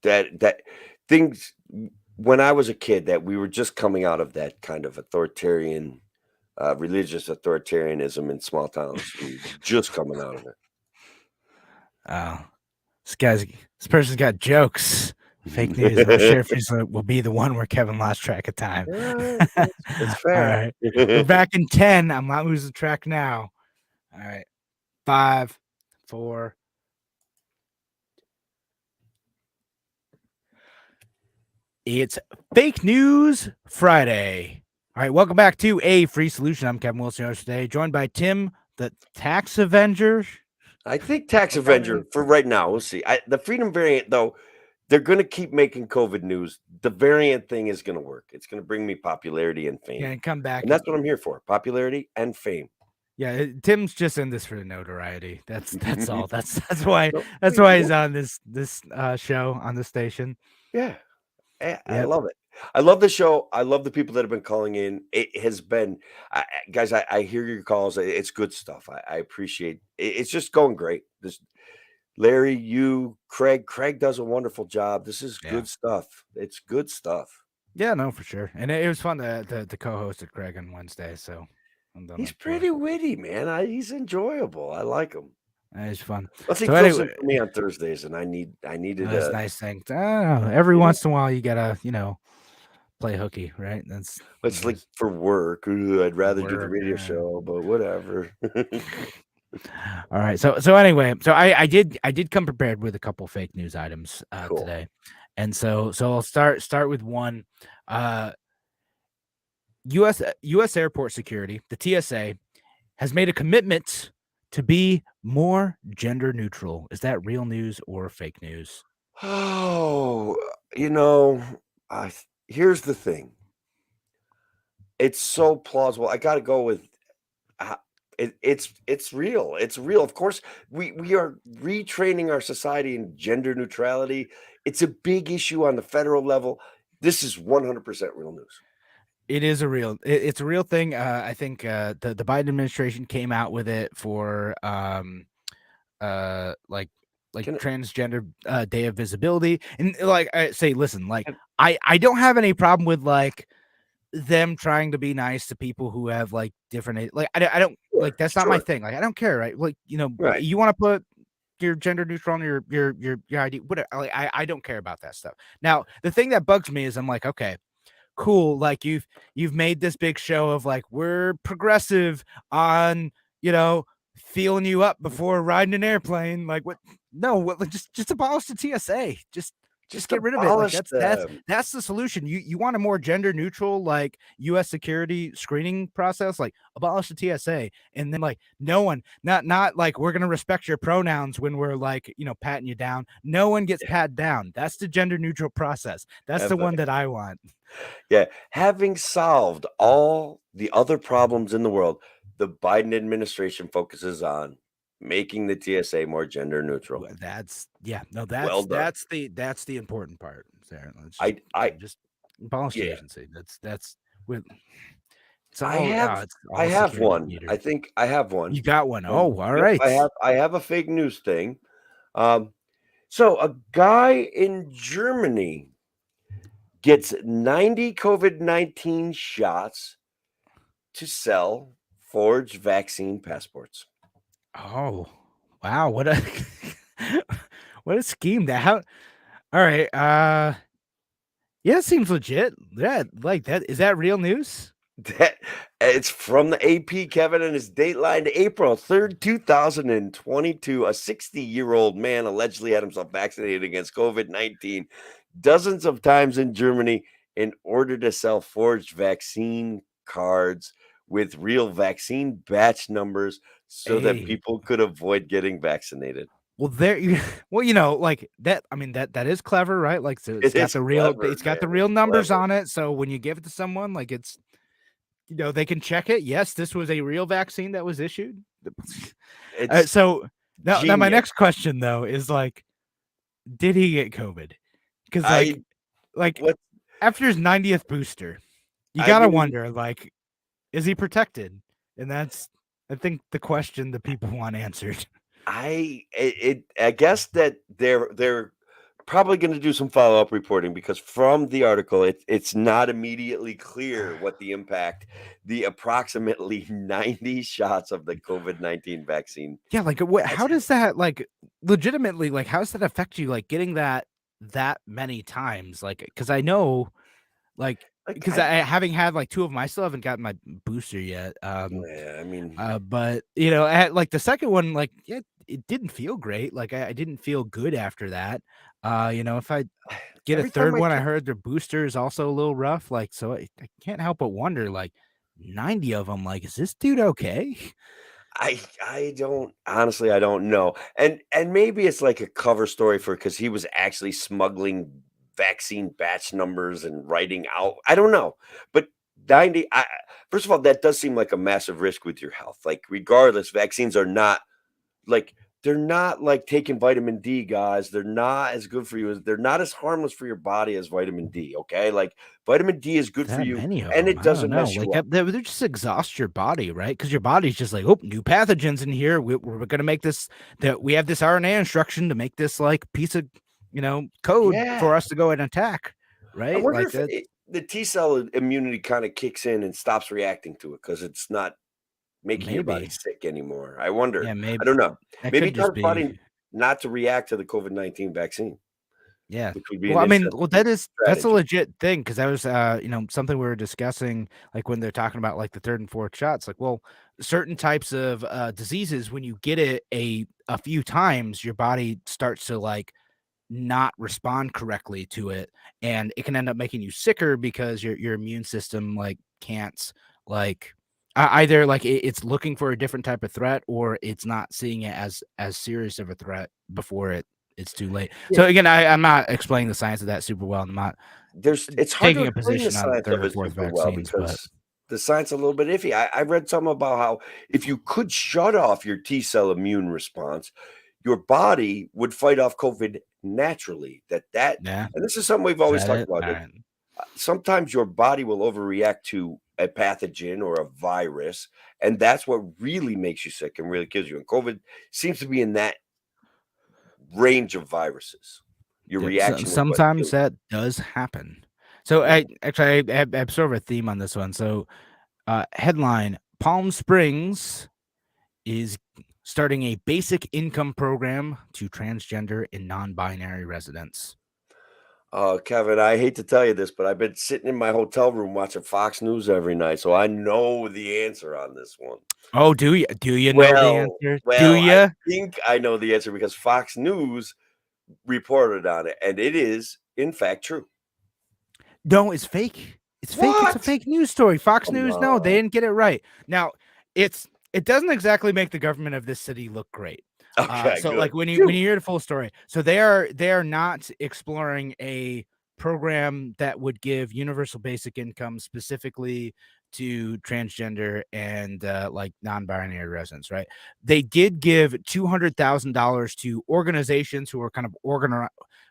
That things when I was a kid that we were just coming out of that kind of authoritarian, religious authoritarianism in small towns. We were just coming out of it. Oh, this person's got jokes. Fake news. I'm sure if will be the one where Kevin lost track of time. Yeah, it's All fair. right, we're back in 10. I'm not losing track now. All right, 5, 4. It's Fake News Friday. All right, welcome back to A Free Solution. I'm Kevin Wilson today, joined by Tim, the Tax Avenger. I think Tax Avenger for right now. We'll see. The Freedom variant, though, they're going to keep making COVID news. The variant thing is going to work. It's going to bring me popularity and fame. Yeah, and come back. And that's what I'm here for: popularity and fame. Yeah, Tim's just in this for the notoriety. That's all. That's why he's on this show on the station. Yeah, I love it. I love the show. I love the people that have been calling in. It has been, guys. I hear your calls. It's good stuff. I appreciate. It's just going great. This Larry, you, Craig. Craig does a wonderful job. This is good stuff. It's good stuff. Yeah, no, for sure. And it was fun to co-host with Craig on Wednesday. So He's pretty witty, man. He's enjoyable. I like him. It's fun. Plus, he fills in for me on Thursdays, and I needed that's a nice thing. Every once in a while, you gotta play hooky, right? It's like for work. I'd rather do the radio show, but whatever. All right. So anyway, so I did come prepared with a couple fake news items Cool. today, and so I'll start with one. U.S. airport security, the TSA, has made a commitment to be more gender neutral. Is that real news or fake news? Oh, here's the thing. It's so plausible. I got to go with it's real. It's real. Of course, we are retraining our society in gender neutrality. It's a big issue on the federal level. This is 100% real news. It is it's a real thing. I think the Biden administration came out with it for like transgender day of visibility, and like I say, listen, like I don't have any problem with like them trying to be nice to people who have like different, like I don't like that's not my thing. Like I don't care, right? Like Right. You want to put your gender neutral on your ID, whatever. Like I don't care about that stuff. Now the thing that bugs me is I'm like, okay, cool, like you've made this big show of like we're progressive on feeling you up before riding an airplane. Like what? No, just abolish the TSA. Just Just Just get rid of it. Like abolish that's that's them. that's the solution. You want a more gender neutral like U.S. security screening process? Like abolish the TSA, and then like no one, not like we're gonna respect your pronouns when we're like patting you down. No one gets patted down. That's the gender neutral process. That's the Have one the that I want. Yeah, having solved all the other problems in the world, the Biden administration focuses on making the TSA more gender neutral. That's yeah. No, Well that's done. that's the important part. Sarah. Let's just I just abolish the yeah, agency. That's with it's I all have it's I all have security one. I theater. think I have one. You got one. Oh, all Yep, right. I have a fake news thing. Um, so a guy in Germany gets 90 COVID-19 shots to sell forged vaccine passports. Oh, wow. What a what a scheme that how all right. Yeah, it seems legit. Yeah, like that. Is that real news? That it's from the AP, Kevin, and it's dateline to April 3rd, 2022. A 60-year-old man allegedly had himself vaccinated against COVID-19 dozens of times in Germany in order to sell forged vaccine cards with real vaccine batch numbers so that Hey. people could avoid getting vaccinated. Well, there you well, like that I mean that is clever, right? Like so It is clever, it's got the man. real It's numbers clever. on it. So when you give it to someone, like it's they can check it. Yes, this was a real vaccine that was issued. It's So now my genius. next question though is like, did he get COVID? Because I like what after his 90th booster, you I gotta mean, wonder, like, is he protected? And that's I think the question that people want answered. I guess that they're probably gonna do some follow-up reporting because from the article, it's not immediately clear what the impact the approximately 90 shots of the COVID-19 vaccine Yeah, like what has how had. does that like legitimately like how does that affect you like getting that many times? Like cuz I know like Like, because I having had like two of them, I still haven't gotten my booster yet. yeah, I mean, But at like the second one, like it didn't feel great. Like I didn't feel good after that. If I get a every time third I one, I took heard their booster is also a little rough. Like, so I can't help but wonder, like 90 of them, like, is this dude okay? I don't honestly, I don't know. And maybe it's like a cover story for because he was actually smuggling vaccine batch numbers and writing out I don't know. But 90 first of all, that does seem like a massive risk with your health. Like regardless, vaccines are not like they're not like taking vitamin D, guys. They're not as good for you as they're not as harmless for your body as vitamin D, okay? Like vitamin D is good for That you many of and them, it I don't doesn't know. mess Like you up. they just exhaust your body, right? Because your body's just like, oh, new pathogens in here. We're gonna make this that we have this RNA instruction to make this like piece of code Yeah. for us to go and attack, I right? wonder Like if that the T cell immunity kind of kicks in and stops reacting to it because it's not making your body maybe, sick anymore. I wonder. yeah, I maybe don't know. that Maybe could it tells just your body be. not to react to the COVID-19 vaccine, Yeah. which would be Well, an I mean, well, interesting that's a strategy. legit thing because that was, something we were discussing, like when they're talking about like the third and fourth shots. Like, well, certain types of diseases, when you get it a few times, your body starts to like not respond correctly to it, and it can end up making you sicker because your immune system like can't like either like it's looking for a different type of threat or it's not seeing it as serious of a threat before it's too late. Yeah. So again, I'm not explaining the science of that super well. I'm not It's hard to taking a explain the position on science third of or it fourth super well vaccines, but because the science is a little bit iffy. I read something about how if you could shut off your T cell immune response, your body would fight off COVID naturally. That yeah, and this is something we've is always that talked it? about. All That right. sometimes your body will overreact to a pathogen or a virus, and that's what really makes you sick and really kills you. And COVID seems to be in that range of viruses. Your Yeah, reaction is what sometimes kills you. that does happen. So Yeah. I have sort of a theme on this one. So headline: Palm Springs is starting a basic income program to transgender and non-binary residents. Kevin, I hate to tell you this, but I've been sitting in my hotel room watching Fox News every night, so I know the answer on this one. Oh, do you know the Well, answer? Do well, I you? think I know the answer because Fox News reported on it, and it is in fact true. No, it's fake. It's fake. It's a What? fake news story. Fox Come News, no, they on. didn't get it right. Now, it doesn't exactly make the government of this city look great. Okay, So good. like when you Phew. hear the full story, so they are not exploring a program that would give universal basic income specifically to transgender and like non-binary residents, right? They did give $200,000 to organizations who are kind of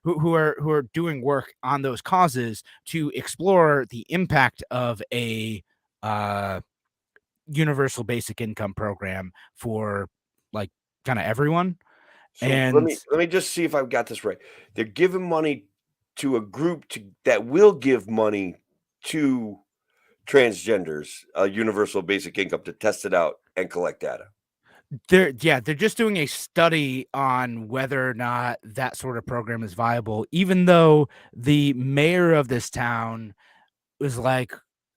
who are doing work on those causes to explore the impact of a universal basic income program for like kind of everyone. So let And me just see if I've got this right. They're giving money to a group that will give money to transgenders, universal basic income to test it out and collect data. they're just doing a study on whether or not that sort of program is viable, even though the mayor of this town was like,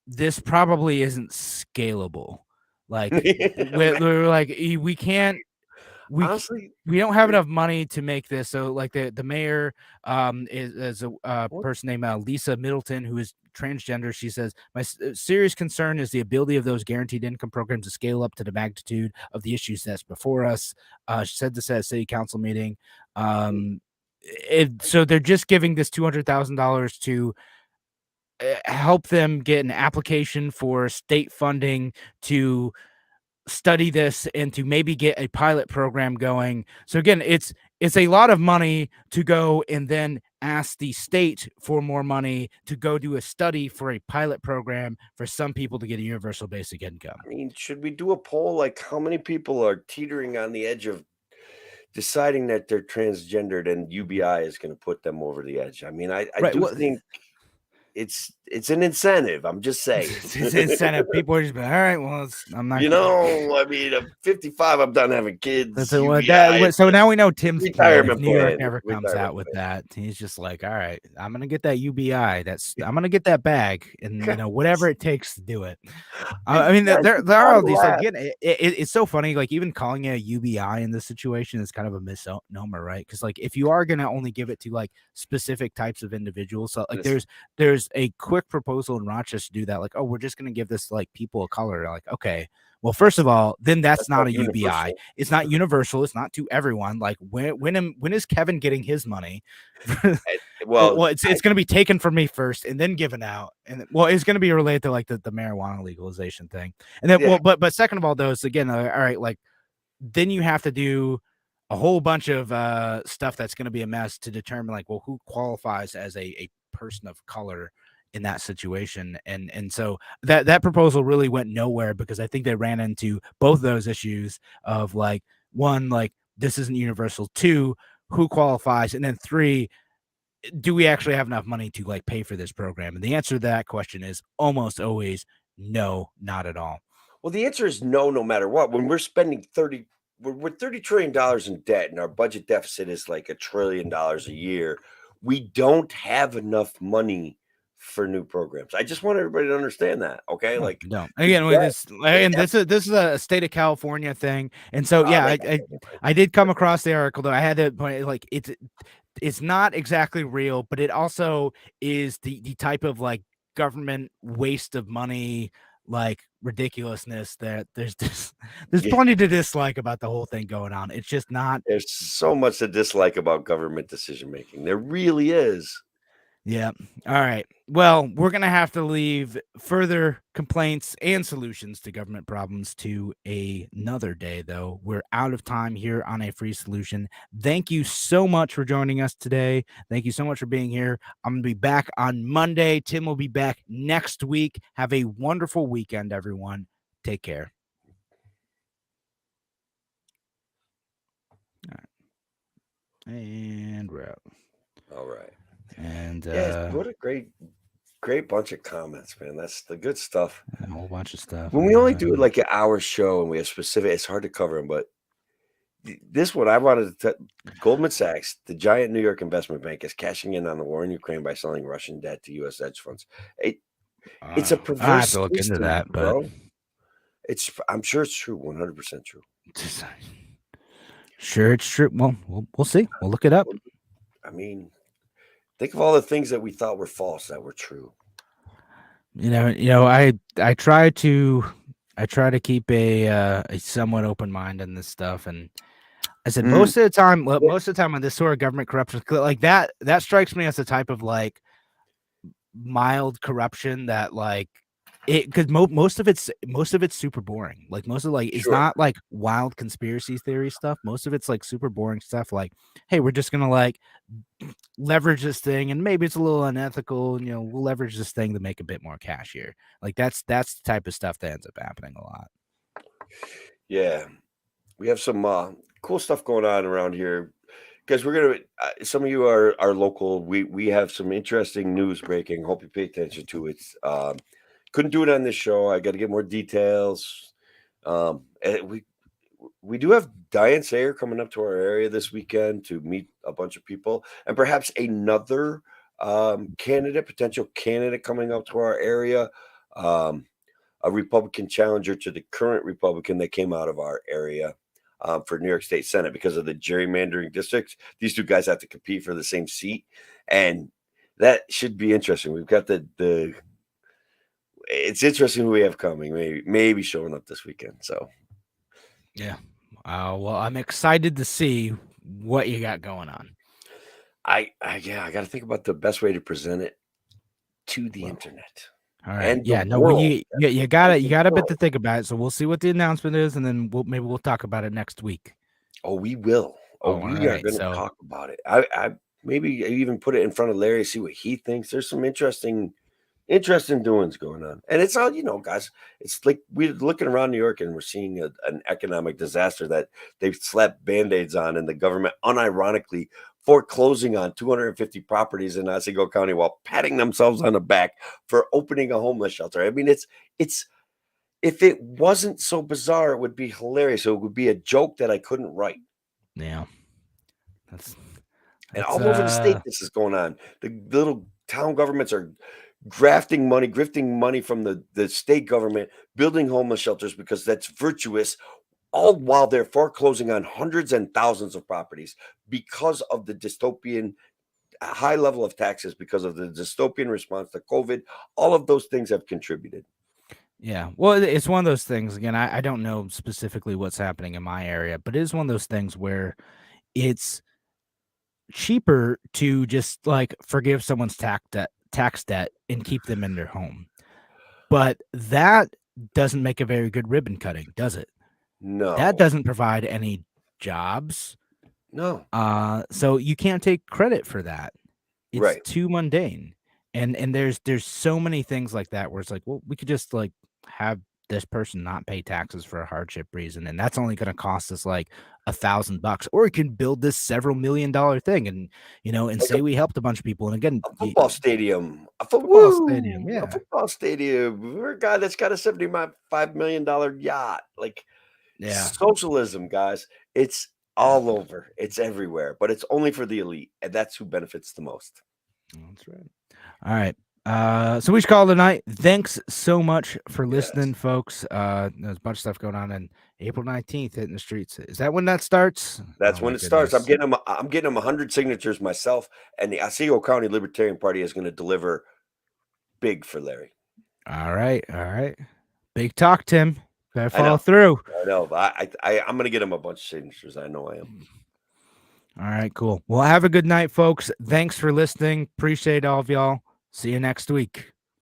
this probably isn't scalable. Like we're like, we can't we Honestly, we don't have enough money to make this. So like the mayor is a what? person named Lisa Middleton, who is transgender. She says my serious concern is the ability of those guaranteed income programs to scale up to the magnitude of the issues that's before us. She said this at a city council meeting. So they're just giving this $200,000 to help them get an application for state funding to study this and to maybe get a pilot program going. So again, it's a lot of money to go and then ask the state for more money to go do a study for a pilot program for some people to get a universal basic income. I mean, should we do a poll like how many people are teetering on the edge of deciding that they're transgendered and UBI is going to put them over the edge? I mean, I Right. do Well, think it's an incentive. I'm just saying. it's incentive. People are just like, all right, well, I'm not. I mean, I'm 55. I'm done having kids. That's it. Well, UBI. so now we know Tim's plan. If Retirement New York plan. It's ever a comes out retirement with plan. that, he's just like, all right, I'm gonna get that UBI. I'm gonna get that bag, and whatever it takes to do it. I mean, Guys, there it's are fun all to these like laugh. again, it's so funny. Like even calling it a UBI in this situation is kind of a misnomer, right? Because like if you are gonna only give it to like specific types of individuals, so like Listen, there's a quick proposal in Rochester to do that. Like, oh, we're just gonna give this to, like people of color. Like, okay, well, first of all, then that's that's not not a UBI. universal. It's not universal. It's not to everyone. Like when is Kevin getting his money? Well, Well, it's going to be taken from me first and then given out. And well, it's going to be related to like the marijuana legalization thing. And then yeah, but second of all, those again, all right, like then you have to do a whole bunch of stuff that's going to be a mess to determine like, well, who qualifies as a person of color in that situation. And so that proposal really went nowhere because I think they ran into both those issues of like one, like this isn't universal, two, who qualifies, and then three, do we actually have enough money to like pay for this program? And the answer to that question is almost always no, not at all. well, the answer is no, no matter what. When we're spending we're $30 trillion in debt, and our budget deficit is like $1 trillion a year. We don't have enough money for new programs. I just want everybody to understand that. Okay, No, like you don't. the Again, with debt, this, the and debt. this is a state of California thing, and so yeah, They got I did come across the article though. I had to point like it's not exactly real, but it also is the type of like government waste of money, like ridiculousness that there's yeah, plenty to dislike about the whole thing going on. It's just not. there's so much to dislike about government decision making. There really is. Yeah. All right. Well, we're going to have to leave further complaints and solutions to government problems to another day, though. We're out of time here on A Free Solution. Thank you so much for joining us today. Thank you so much for being here. I'm going to be back on Monday. Tim will be back next week. Have a wonderful weekend, everyone. Take care. All right. And we're out. All right. And Yes, what a great bunch of comments, man. That's the good stuff. a whole bunch of stuff. When we only do like an hour show and we have specific, it's hard to cover them. But this one, I wanted to. Goldman Sachs, the giant New York investment bank, is cashing in on the war in Ukraine by selling Russian debt to U.S. hedge funds. It's a I have perverse to look into system, that, but bro. I'm sure it's true, 100% true. sure, it's true. Well, we'll see. We'll look it up. I mean, think of all the things that we thought were false that were true. I try to keep a somewhat open mind in this stuff, and I said Mm, most of the time, yeah, on this sort of government corruption, like that strikes me as the type of like mild corruption that like it because most of it's super boring. Like most of like it's sure. not like wild conspiracy theory stuff. Most of it's like super boring stuff. Like, hey, we're just gonna like leverage this thing, and maybe it's a little unethical. And, we'll leverage this thing to make a bit more cash here. Like that's the type of stuff that ends up happening a lot. Yeah, we have some cool stuff going on around here. Because we're gonna, some of you are local. We have some interesting news breaking. Hope you pay attention to it. Couldn't do it on this show. I got to get more details. And we do have Diane Sayer coming up to our area this weekend to meet a bunch of people, and perhaps another potential candidate coming up to our area. Um, a Republican challenger to the current Republican that came out of our area for New York State Senate because of the gerrymandering districts. These two guys have to compete for the same seat, and that should be interesting. We've got the. It's interesting who we have coming. Maybe showing up this weekend. So Yeah. Well, I'm excited to see what you got going on. I got to think about the best way to present it to the Well, internet. all right. And the Yeah. No. world. You And you the got a bit to world. think about it. So we'll see what the announcement is, and then maybe we'll talk about it next week. Oh, we will. Oh, Oh, all we are right. going to So talk about it. I maybe even put it in front of Larry, see what he thinks. There's some interesting doings going on. And it's all, guys, it's like we're looking around New York and we're seeing an economic disaster that they've slapped band-aids on, and the government unironically foreclosing on 250 properties in Otsego County while patting themselves on the back for opening a homeless shelter. I mean, it's if it wasn't so bizarre, it would be hilarious. So it would be a joke that I couldn't write. yeah, that's And that's all over the state, this is going on. The little town governments are grifting money from the state government, building homeless shelters because that's virtuous, all while they're foreclosing on hundreds and thousands of properties because of the dystopian high level of taxes, because of the dystopian response to COVID. All of those things have contributed. Yeah. Well, it's one of those things. Again, I don't know specifically what's happening in my area, but it is one of those things where it's cheaper to just like forgive someone's tax debt and keep them in their home. But that doesn't make a very good ribbon cutting, does it? That No, doesn't provide any jobs. no, So you can't take credit for that. It's right. too mundane. And there's so many things like that where it's like, well, we could just like have this person not pay taxes for a hardship reason, and that's only going to cost us like $1,000, or we can build this several $1 million thing, and and Like say we helped a bunch of people. And again, a football stadium, football stadium, a yeah, football stadium. We're a guy that's got a $75 million yacht. Like yeah, socialism, guys. It's all over. It's everywhere, but it's only for the elite, and that's who benefits the most. that's right. All right. So we should call it a night. Thanks so much for Yes, listening, folks. There's a bunch of stuff going on, and April 19th hitting the streets. Is that when that starts? that's Oh when my it starts. I'm goodness. getting them. I'm getting them 100 signatures myself, and the Otsego County Libertarian Party is going to deliver big for Larry. All right. All right. Big talk, Tim. Better I follow know. through. I know. I'm going to get him a bunch of signatures. I know I am. All right, cool. Well, have a good night, folks. Thanks for listening. Appreciate all of y'all. See you next week.